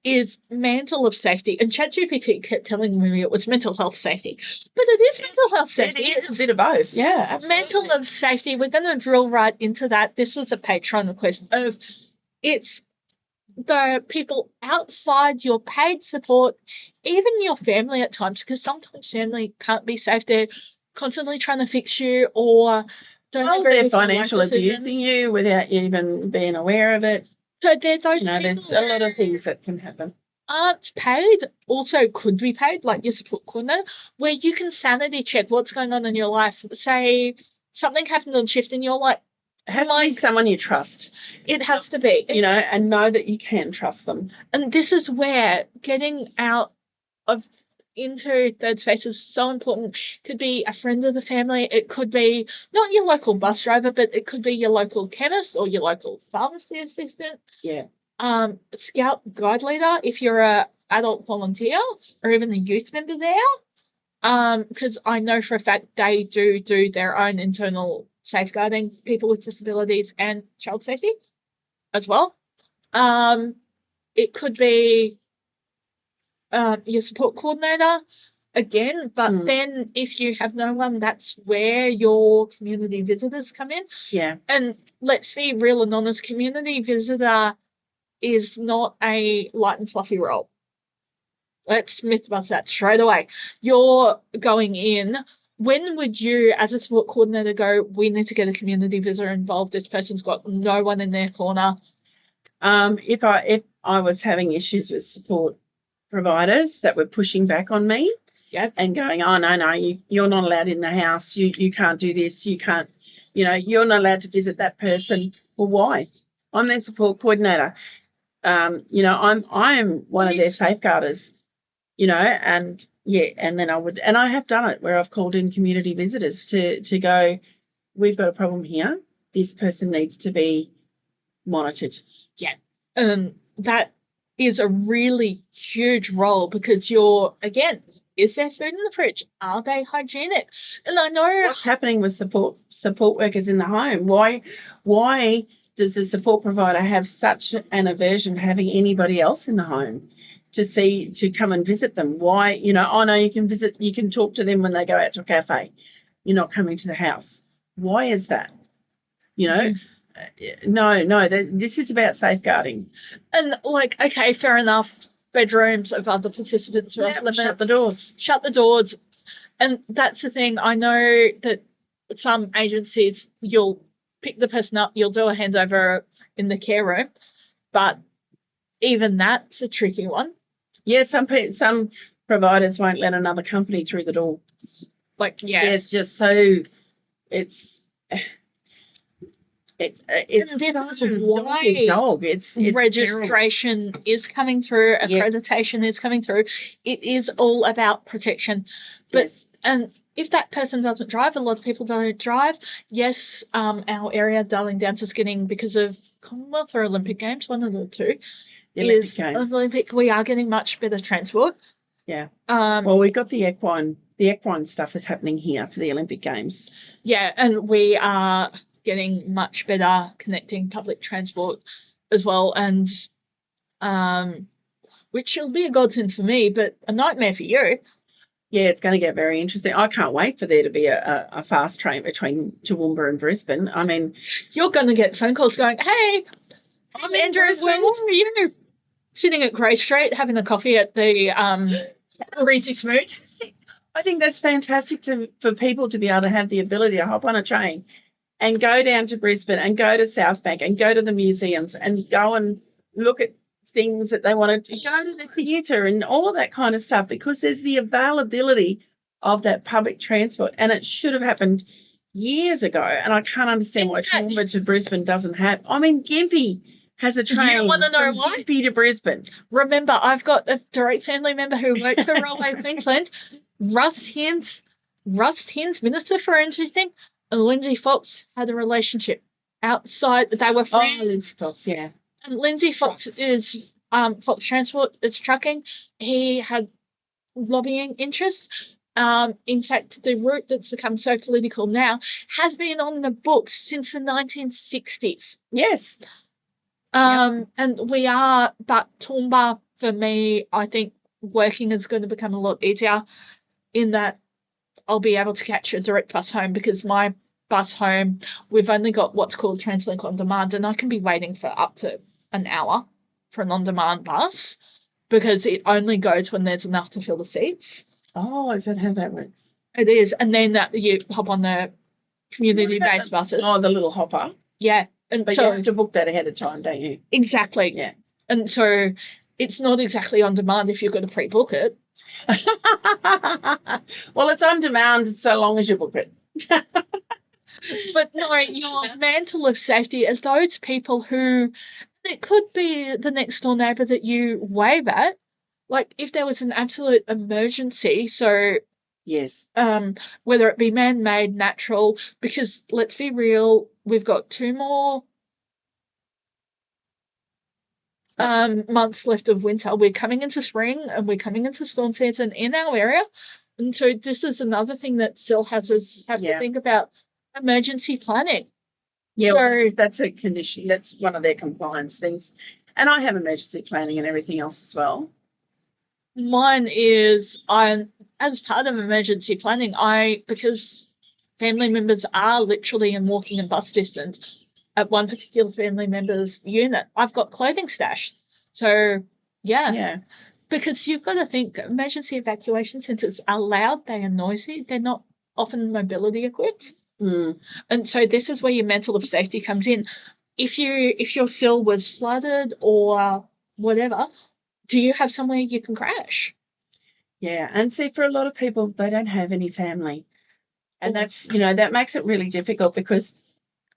is Mantle of Safety. And ChatGPT kept telling me it was mental health safety. But it is mental health safety. It is a bit of both. Yeah, absolutely. Mantle of Safety, we're going to drill right into that. This was a Patreon request of it's the people outside your paid support, even your family at times, because sometimes family can't be safe. They're constantly trying to fix you or they're financially abusing you without you even being aware of it. So they're those people. There's a lot of things that can happen. Aren't paid, also could be paid, like your support coordinator, where you can sanity check what's going on in your life. Say something happened on shift and you're like, it has to be someone you trust. It has to be. And know that you can trust them. And this is where getting out of into third space is so important. Could be a friend of the family. It could be not your local bus driver, but it could be your local chemist or your local pharmacy assistant. Yeah. Scout guide leader if you're a adult volunteer or even a youth member there. Because I know for a fact they do their own internal safeguarding people with disabilities and child safety as well. It could be your support coordinator again, but then if you have no one, that's where your community visitors come in. Yeah. And let's be real and honest, community visitor is not a light and fluffy role. Let's myth bust that straight away. You're going in when would you, as a support coordinator, go, we need to get a community visitor involved, this person's got no one in their corner? If I was having issues with support providers that were pushing back on me, Yep. and going, oh no, you're not allowed in the house, you can't do this, you can't, you're not allowed to visit that person. Well, why? I'm their support coordinator. I'm one of their safeguarders, and then I have done it where I've called in community visitors to go, we've got a problem here. This person needs to be monitored. Yeah. That is a really huge role because you're, again, is there food in the fridge? Are they hygienic? And I know what's happening with support workers in the home. Why does the support provider have such an aversion to having anybody else in the home to come and visit them? Why, oh no, you can talk to them when they go out to a cafe. You're not coming to the house. Why is that? No, this is about safeguarding. And okay, fair enough. Bedrooms of other participants are off limits. Shut the doors. Shut the doors. And that's the thing. I know that some agencies, you'll pick the person up, you'll do a handover in the care room, but even that's a tricky one. Yeah, some providers won't let another company through the door. It's just so it's why dog. It's registration terrible. Is coming through, accreditation is coming through. It is all about protection. But and if that person doesn't drive, a lot of people don't drive. Yes, our area, Darling Downs, is getting, because of Commonwealth or Olympic Games, one of the two. Olympic Games. We are getting much better transport. Yeah. Well, we've got the equine. The equine stuff is happening here for the Olympic Games. Yeah, and we are getting much better connecting public transport as well, and which will be a godsend for me, but a nightmare for you. Yeah, it's going to get very interesting. I can't wait for there to be a fast train between Toowoomba and Brisbane. I mean, you're going to get phone calls going, hey, I'm Andrews, where are you? Sitting at Grey Street having a coffee at the Reezy Smoot. I think that's fantastic for people to be able to have the ability to hop on a train and go down to Brisbane and go to South Bank and go to the museums and go and look at things that they want to go to the theatre and all of that kind of stuff, because there's the availability of that public transport, and it should have happened years ago. And I can't understand why Toowoomba to Brisbane doesn't have. I mean, Gympie has a train. You want to know why? Gympie to Brisbane. Remember, I've got a direct family member who worked for Railway Queensland. Russ Hins, Minister for Everything, and Lindsay Fox had a relationship outside. They were friends. Oh, Lindsay Fox, yeah. And Lindsay Fox is Fox Transport. It's trucking. He had lobbying interests. In fact, the route that's become so political now has been on the books since the 1960s. Yes. And we are, but Toowoomba, for me, I think working is going to become a lot easier in that I'll be able to catch a direct bus home, because my bus home, we've only got what's called Translink On Demand, and I can be waiting for up to an hour for an on-demand bus because it only goes when there's enough to fill the seats. Oh, is that how that works? It is. And then you hop on the community-based buses. Oh, the little hopper. Yeah. But you have to book that ahead of time, don't you? Exactly. Yeah. And so it's not exactly on demand if you've got to pre-book it. Well, it's on demand so long as you book it. But no, your Mantle of Safety is those people who, it could be the next door neighbour that you wave at. Like if there was an absolute emergency, so yes, whether it be man-made, natural, because let's be real, we've got 2 more months left of winter. We're coming into spring and we're coming into storm season in our area. And so this is another thing that still has us have to think about emergency planning. Yeah, so that's a condition. That's one of their compliance things. And I have emergency planning and everything else as well. Mine is, as part of emergency planning, because family members are literally in walking and bus distance at one particular family member's unit, I've got clothing stash. So, yeah. Because you've got to think, emergency evacuation centres are loud, they are noisy, they're not often mobility equipped. Mm. And so this is where your Mantle of Safety comes in. If your sill was flooded or whatever, do you have somewhere you can crash? Yeah, and see, for a lot of people, they don't have any family. And that's, that makes it really difficult because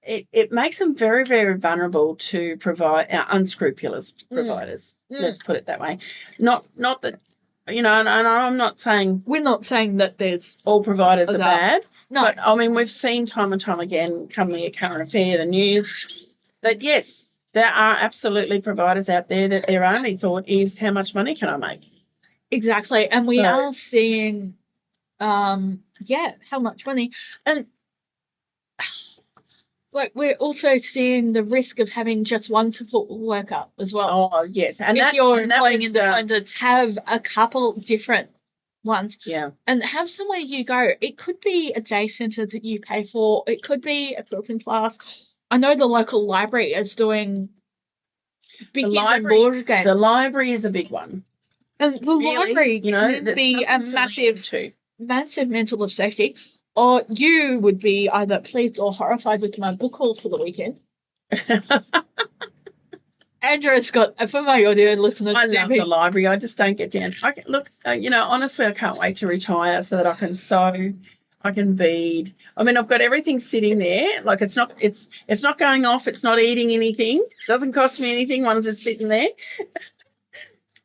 it makes them very, very vulnerable to unscrupulous providers. Let's put it that way. Not that, and I'm not saying We're not saying that there's all providers are bad. No. But, I mean, we've seen time and time again, come the current affair, the news, that, yes, there are absolutely providers out there that their only thought is, how much money can I make? Exactly. And we are seeing, how much money. And we're also seeing the risk of having just one support worker as well. Oh, yes. And if you're employing independents, have a couple different ones. Yeah. And have somewhere you go. It could be a day centre that you pay for. It could be a quilting class. I know the local library is doing bickies and board games. The library is a big one. And the library can be a massive Mantle of Safety. Or you would be either pleased or horrified with my book haul for the weekend. Andrew's got, for my audio listeners, I love the library. I just don't get down. Honestly, I can't wait to retire so that I can sew, I can bead. I mean, I've got everything sitting there. Like it's not going off. It's not eating anything. It doesn't cost me anything once it's sitting there.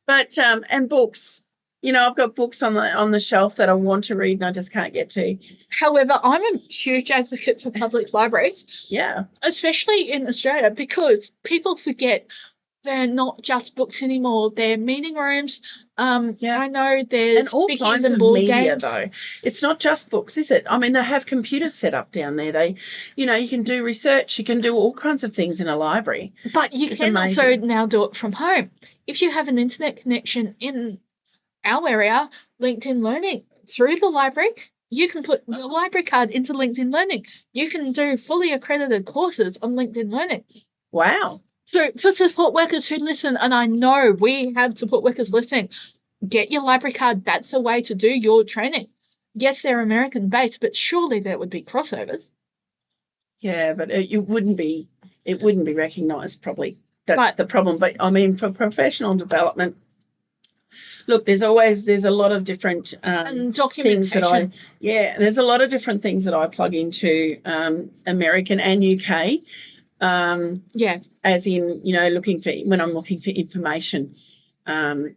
But and books. I've got books on the shelf that I want to read and I just can't get to. However, I'm a huge advocate for public libraries. Yeah. Especially in Australia, because people forget they're not just books anymore. They're meeting rooms. I know there's and all kinds of media, though. It's not just books, is it? I mean, they have computers set up down there. They, you can do research. You can do all kinds of things in a library. But you can also now do it from home. If you have an internet connection in our area, LinkedIn Learning, through the library, you can put your library card into LinkedIn Learning. You can do fully accredited courses on LinkedIn Learning. Wow. So for support workers who listen, and I know we have support workers listening, get your library card. That's the way to do your training. Yes, they're American-based, but surely there would be crossovers. Yeah, but it wouldn't be recognised probably. That's the problem. But, I mean, for professional development, look, there's a lot of different things that there's a lot of different things that I plug into American and UK. As in, when I'm looking for information,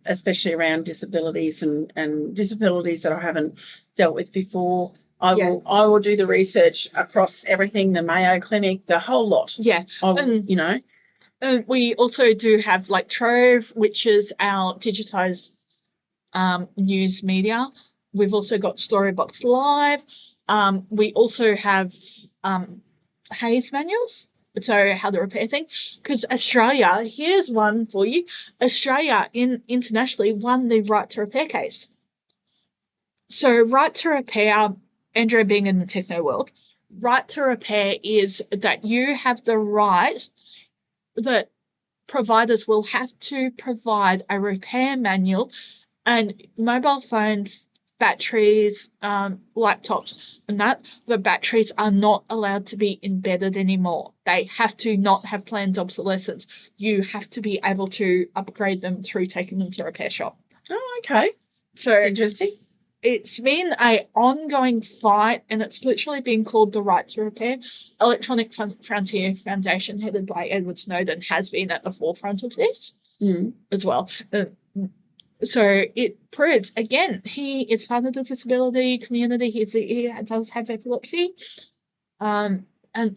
especially around disabilities and disabilities that I haven't dealt with before. I will do the research across everything, the Mayo Clinic, the whole lot. Yeah. We also do have like Trove, which is our digitised news media. We've also got Storybox Live. We also have Hayes manuals, so how to repair things. Because Australia, here's one for you. Australia internationally won the right to repair case. So right to repair, Andrea being in the techno world, right to repair is that you have the right that providers will have to provide a repair manual, and mobile phones, batteries, laptops, and that the batteries are not allowed to be embedded anymore. They have to not have planned obsolescence. You have to be able to upgrade them through taking them to a repair shop. Oh, okay. So that's interesting. It's been an ongoing fight, and it's literally been called the Right to Repair. Electronic Frontier Foundation, headed by Edward Snowden, has been at the forefront of this as well. So it proves, again, he is part of the disability community. He does have epilepsy. And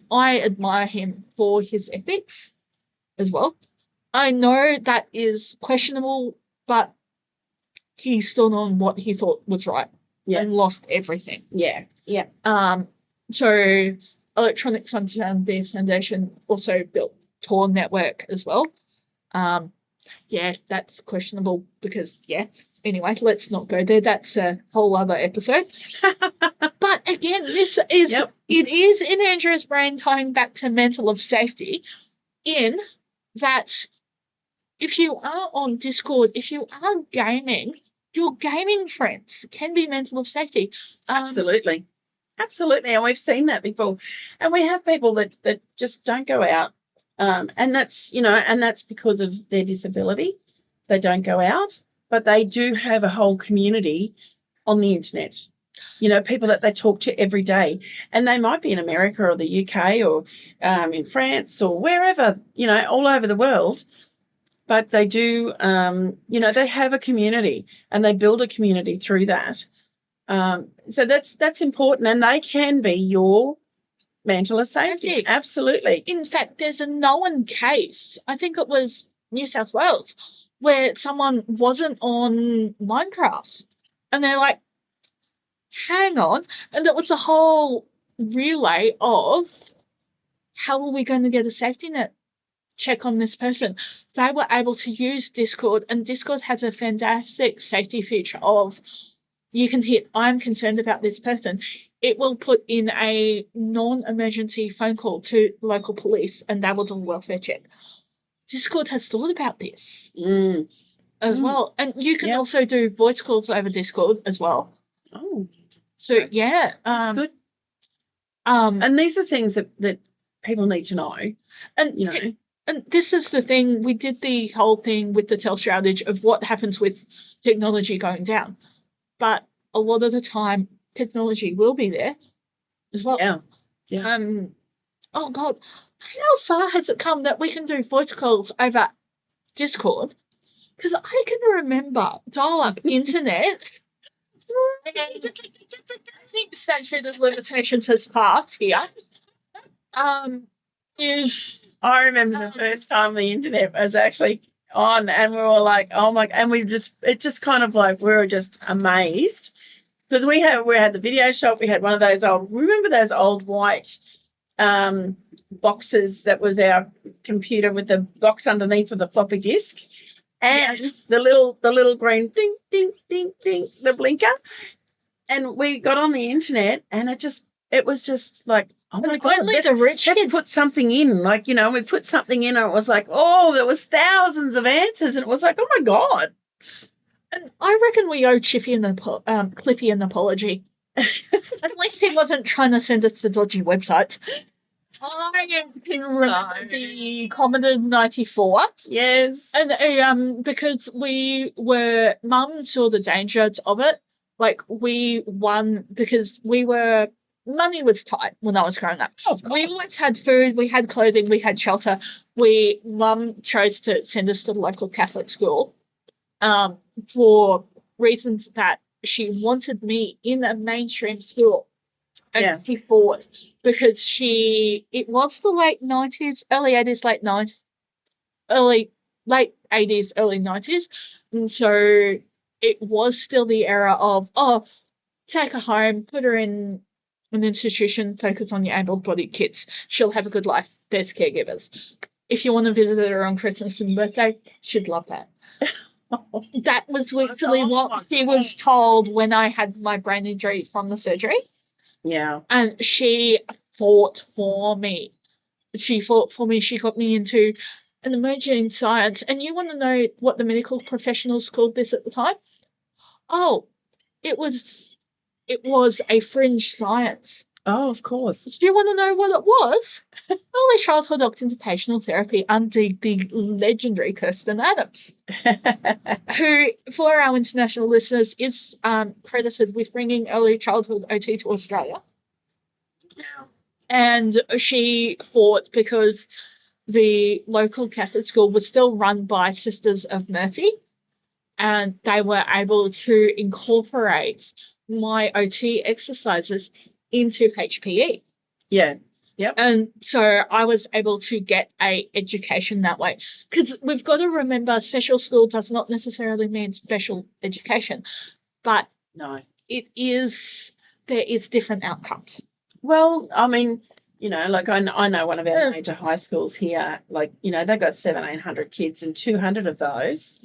I admire him for his ethics as well. I know that is questionable, but he stood on what he thought was right and lost everything. Yeah. So Electronic Frontier Foundation also built Tor network as well. That's questionable because, anyway, let's not go there. That's a whole other episode. But again, this is, it is in Andrea's brain tying back to Mantle of Safety, in that if you are on Discord, if you are gaming, your gaming friends can be Mantle of Safety. Absolutely. Absolutely, and we've seen that before. And we have people that just don't go out, and that's because of their disability. They don't go out, but they do have a whole community on the internet. People that they talk to every day, and they might be in America or the UK or in France or wherever, all over the world. But they do, they have a community, and they build a community through that. So that's important, and they can be your mantle of safety. Absolutely. In fact, there's a known case, I think it was New South Wales, where someone wasn't on Minecraft, and they're like, hang on, and it was a whole relay of how are we going to get a safety net check on this person. They were able to use Discord, and Discord has a fantastic safety feature of you can hit I'm concerned about this person. It will put in a non-emergency phone call to local police, and they will do a welfare check. Discord has thought about this as well, and you can also do voice calls over Discord as well. Oh, so yeah, that's good. And these are things that people need to know, and And this is the thing, we did the whole thing with the Telstra outage of what happens with technology going down. But a lot of the time, technology will be there as well. Yeah. Oh, God, how far has it come that we can do voice calls over Discord? Because I can remember dial-up internet. And I think statute of limitations has passed here. I remember the first time the internet was actually on, and we were like, oh my, and we just kind of like, we were just amazed because we had the video shop, we had one of those remember those old white boxes that was our computer with the box underneath with the floppy disk and the little green ding, ding, ding, ding, the blinker. And we got on the internet, and it was just like, oh my God, let's put something in. Like, we put something in, and it was like, oh, there was thousands of answers, and it was like, oh my God. And I reckon we owe Cliffy an apology. At least he wasn't trying to send us to dodgy websites. I can remember the Commodore 94. Yes. And because Mum saw the dangers of it. Like, we won because money was tight when I was growing up. Oh, of course. We always had food, we had clothing, we had shelter. Mum chose to send us to the local Catholic school for reasons that she wanted me in a mainstream school. And she fought because it was the late 90s, early 80s, late 80s, early 90s. And so it was still the era of, take her home, put her in an institution, focus on your able-bodied kids. She'll have a good life. There's caregivers. If you want to visit her on Christmas and birthday, she'd love that. That was literally what she was told when I had my brain injury from the surgery. Yeah. And she fought for me. She got me into an emerging science. And you want to know what the medical professionals called this at the time? Oh, it was a fringe science. Oh, of course. Do you want to know what it was? Early childhood occupational therapy under the legendary Kirsten Adams, who, for our international listeners, is credited with bringing early childhood OT to Australia. And she fought because the local Catholic school was still run by Sisters of Mercy, and they were able to incorporate my OT exercises into HPE. Yeah. Yep. And so I was able to get a education that way. Because we've got to remember special school does not necessarily mean special education. But no, there is different outcomes. Well, I mean, like I know one of our major high schools here, like, they've got 1,700 kids, and 200 of those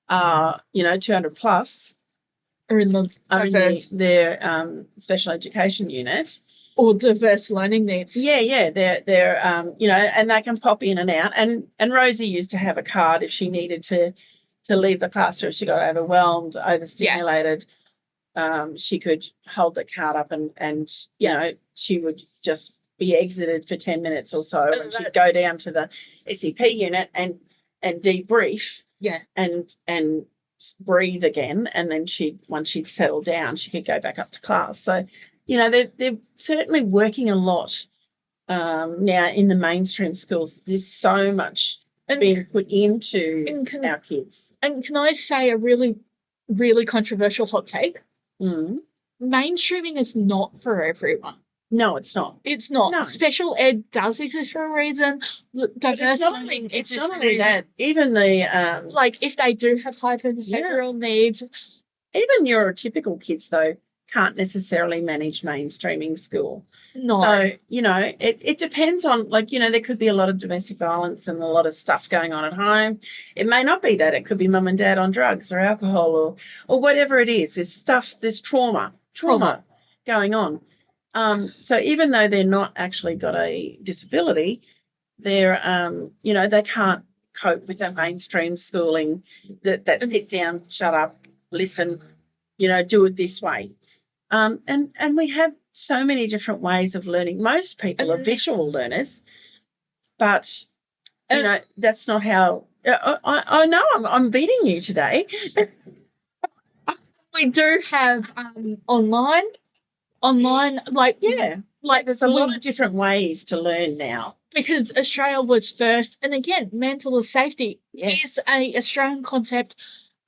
are, 200 plus are in their special education unit. Or diverse learning needs. Yeah. They're and they can pop in and out. And Rosie used to have a card if she needed to leave the classroom, if she got overwhelmed, overstimulated. she could hold the card up and you know, she would just be exited for 10 minutes or so, and she'd go down to the SEP unit and debrief and breathe again, and then once she'd settled down, she could go back up to class. So, you know, they're certainly working a lot now in the mainstream schools. There's so much being put into our kids. And can I say a really, really controversial hot take? Mm. Mainstreaming is not for everyone. No, it's not. It's not. No. Special ed does exist for a reason. Diverse learning it's exists not for a only reason. that. Even the like if they do have high behavioural needs. Even neurotypical kids though can't necessarily manage mainstreaming school. No. So, you know, it depends on, like, you know, there could be a lot of domestic violence and a lot of stuff going on at home. It may not be that. It could be mum and dad on drugs or alcohol or whatever it is. There's trauma going on. So even though they're not actually got a disability, they're, you know, they can't cope with that mainstream schooling, that sit down, shut up, listen, you know, do it this way. And we have so many different ways of learning. Most people are visual learners, but, you know, that's not how I know I'm beating you today. We do have online, like there's a lot of different ways to learn now. Because Australia was first, and again, Mantle of Safety is a Australian concept.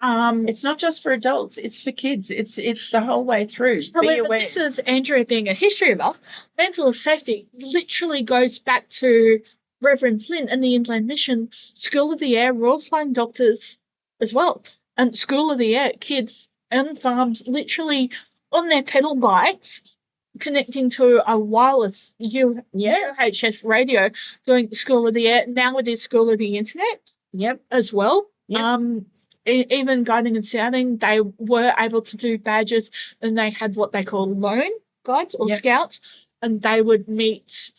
It's not just for adults; it's for kids. It's the whole way through. However, Be aware. this is Andrea being a history buff. Mantle of Safety literally goes back to Reverend Flynn and the Inland Mission, School of the Air, Royal Flying Doctors as well, and School of the Air kids and farms literally on their pedal bikes, connecting to a wireless UHF radio, doing School of the Air. Now it is School of the Internet. As well. Even guiding and scouting, they were able to do badges, and they had what they call lone guides or scouts, and they would meet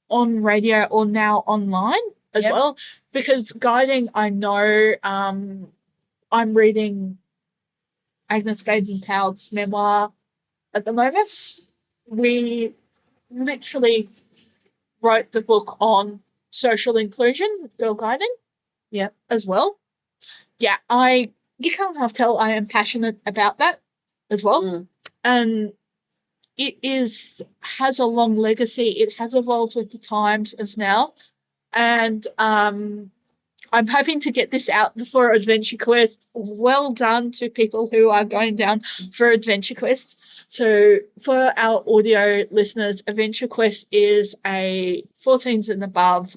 on radio or now online as well. Because guiding, I know, I'm reading Agnes Baden-Powell's memoir at the moment. We literally wrote the book on social inclusion, girl guiding, as well. You can't half tell I am passionate about that as well. And it has a long legacy. It has evolved with the times as now. And I'm hoping to get this out before Adventure Quest. Well done to people who are going down for Adventure Quest. So for our audio listeners, Adventure Quest is a 14s and above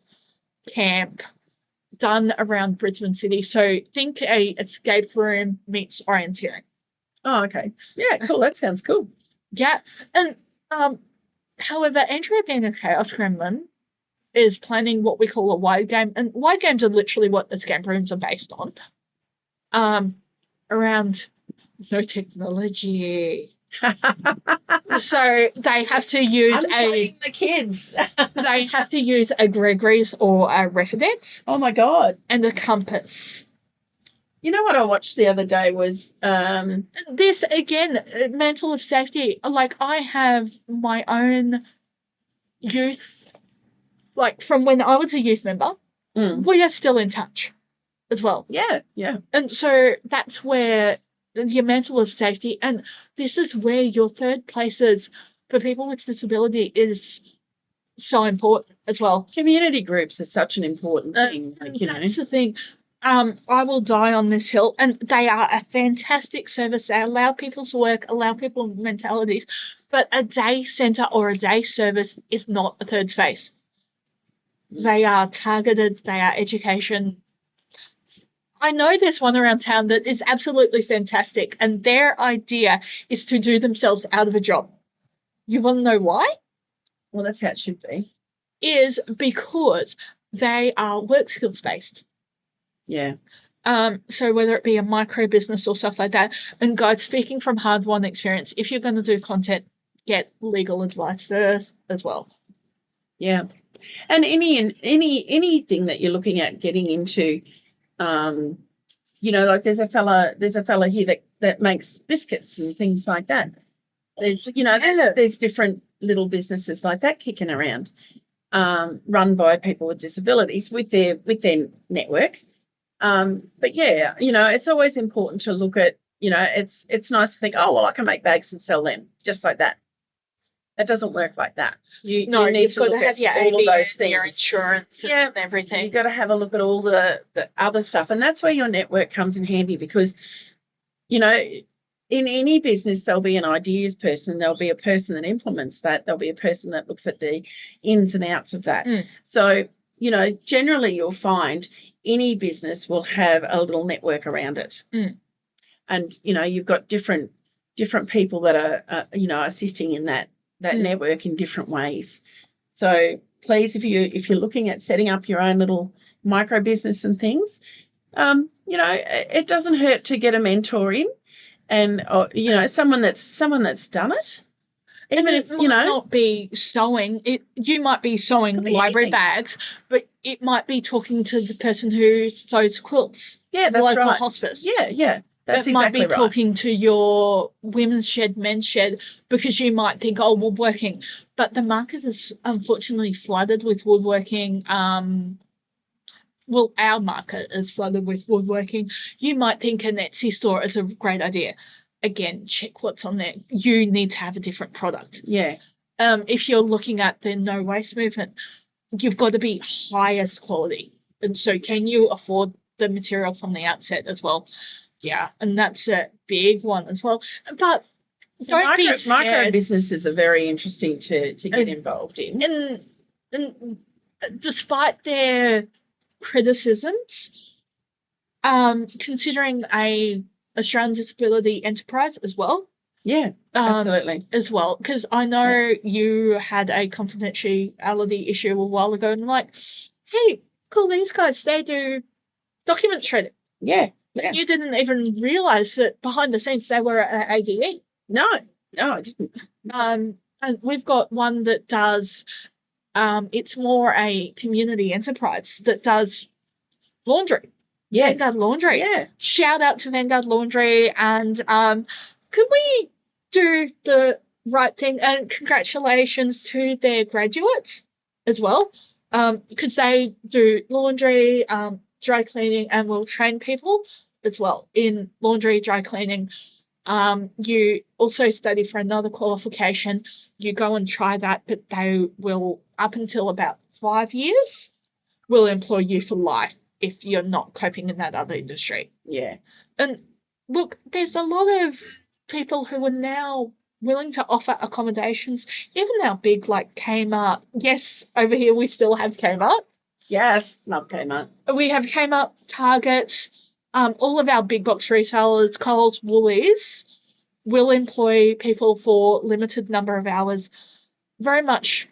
camp done around Brisbane City. So think a escape room meets orienteering. Oh, okay. Yeah, cool. That sounds cool. Yeah. And however, Andrea being a chaos gremlin is planning what we call a wide game. And wide games are literally what escape rooms are based on. Around no technology. So they have to use the kids. They have to use a Gregory's or a Refidex. Oh my God. And a compass. You know what I watched the other day was this again, Mantle of Safety. Like I have my own youth, like from when I was a youth member. We are still in touch as well. Yeah. And so that's where the Mantle of Safety, and this is where your third places for people with disability is so important as well. Community groups are such an important thing. That's the thing. I will die on this hill, and they are a fantastic service. They allow people to work, allow people mentalities, but a day centre or a day service is not a third space. They are targeted. They are education. I know there's one around town that is absolutely fantastic, and their idea is to do themselves out of a job. You want to know why? Well, that's how it should be. Is because they are work skills based. Yeah. So whether it be a micro business or stuff like that, and guys, speaking from hard-won experience, if you're going to do content, get legal advice first as well. Yeah. And anything that you're looking at getting into, like there's a fella here that makes biscuits and things like that. There's there's different little businesses like that kicking around, run by people with disabilities with their network. But yeah, it's always important to look at, it's nice to think, oh well, I can make bags and sell them just like that. That doesn't work like that. You need you've to got look to have at your all of ABN, those things. your insurance, Yeah, and everything. You've got to have a look at all the other stuff, and that's where your network comes in handy because, in any business there'll be an ideas person, there'll be a person that implements that, there'll be a person that looks at the ins and outs of that. So, generally you'll find any business will have a little network around it. And, you've got different people that are, assisting in that network in different ways. So please, if you're looking at setting up your own little micro business and things, it doesn't hurt to get a mentor in, and someone that's done it. Even and if it might not be sewing, you might be sewing library bags, but it might be talking to the person who sews quilts. Yeah, that's local right. hospice. Yeah. That's it might exactly be right. talking to your women's shed, men's shed, because you might think, oh, woodworking. But the market is unfortunately flooded with woodworking. Well, our market is flooded with woodworking. You might think an Etsy store is a great idea. Again, check what's on there. You need to have a different product. Yeah. If you're looking at the no waste movement, you've got to be highest quality. And so can you afford the material from the outset as well? Yeah, and that's a big one as well. But don't be scared. Micro businesses are very interesting to get involved in. And despite their criticisms, considering a Australian disability enterprise as well. Yeah, absolutely. As well, because I know you had a confidentiality issue a while ago, and I'm like, hey, cool, these guys, they do document shredding. Yeah. You didn't even realise that behind the scenes they were at ADE. No, I didn't. And we've got one that does, it's more a community enterprise that does laundry. Yes. Vanguard Laundry. Yeah. Shout out to Vanguard Laundry. And could we do the right thing? And congratulations to their graduates as well, because they do laundry, dry cleaning, and will train people as well in laundry, dry cleaning. You also study for another qualification. You go and try that, but they will, up until about 5 years, will employ you for life if you're not coping in that other industry. Yeah. And look, there's a lot of people who are now willing to offer accommodations, even now big like Kmart. Yes, over here we still have Kmart. Yes, love Kmart. We have Kmart, Target, all of our big box retailers, Coles, Woolies, will employ people for limited number of hours. Very much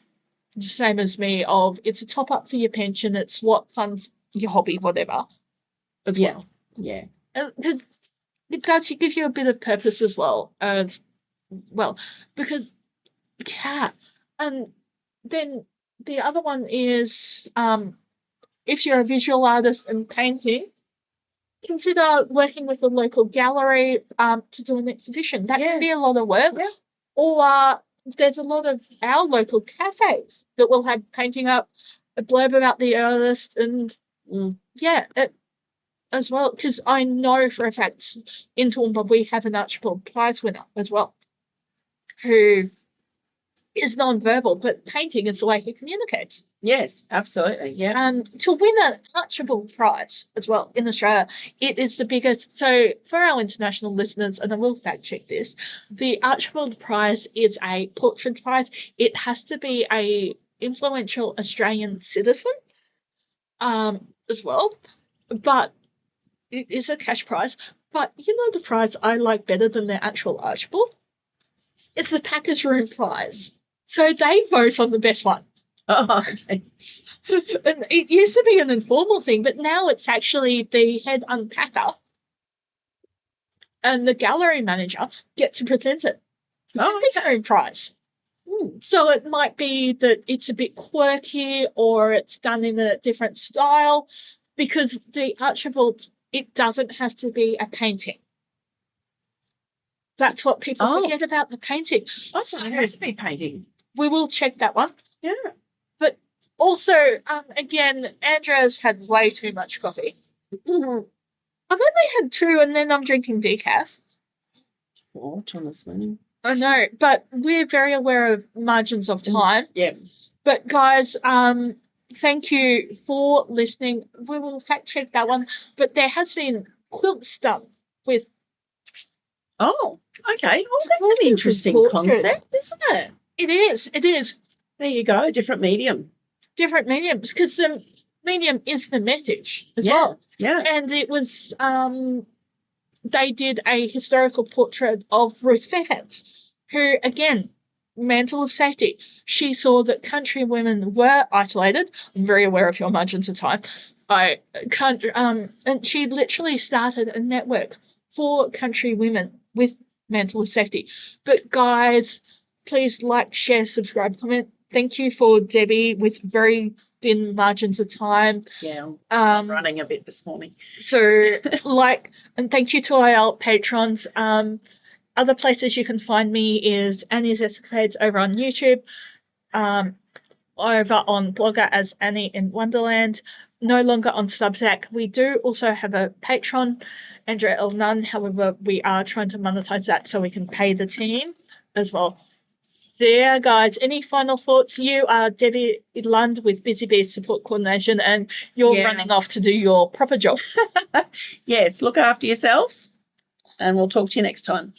the same as me of it's a top up for your pension, it's what funds your hobby, whatever, as well. Yeah. Because it does give you a bit of purpose as well. Because, yeah. And then the other one is if you're a visual artist and painting, consider working with a local gallery to do an exhibition. That can be a lot of work. Yeah. Or there's a lot of our local cafes that will have painting up, a blurb about the artist, and as well. Because I know for a fact in Toowoomba we have an Archibald Prize winner as well, who is non-verbal, but painting is the way he communicates. Yes, absolutely. Yeah. And to win an Archibald Prize as well in Australia, it is the biggest. So for our international listeners, and I will fact check this, the Archibald Prize is a portrait prize. It has to be a influential Australian citizen, as well, but it is a cash prize. But you know the prize I like better than the actual Archibald? It's the Packers Room Prize. So they vote on the best one. Oh, okay. And it used to be an informal thing, but now it's actually the head unpacker and the gallery manager get to present it. It's their own prize. So it might be that it's a bit quirky or it's done in a different style, because the Archibald it doesn't have to be a painting. That's what people forget about the painting. I thought it had to be painting. We will check that one. Yeah. But also, again, Andrea's had way too much coffee. Mm-hmm. I've only had 2 and then I'm drinking decaf. What on this morning? I know, but we're very aware of margins of time. Yeah. But guys, thank you for listening. We will fact check that one. But there has been quilt stuff with. Oh, okay. Well, that's an interesting concept, isn't it? It is. It is. There you go. Different medium. Different mediums, because the medium is the message as well. Yeah. And it was. They did a historical portrait of Ruth Fairfax, who, again, Mantle of Safety. She saw that country women were isolated. I'm very aware of your margins of time. I can't. And she literally started a network for country women with Mantle of Safety. But guys, please like, share, subscribe, comment. Thank you for Debbie with very thin margins of time. Yeah, I'm running a bit this morning. So, and thank you to our patrons. Other places you can find me is Annie's Escapades over on YouTube, over on Blogger as Annie in Wonderland, no longer on Substack. We do also have a Patreon, Andrea L. Nunn. However, we are trying to monetize that so we can pay the team as well. There, guys. Any final thoughts? You are Debbie Lund with Busy Bees Support Coordination, and you're running off to do your proper job. Yes, look after yourselves, and we'll talk to you next time.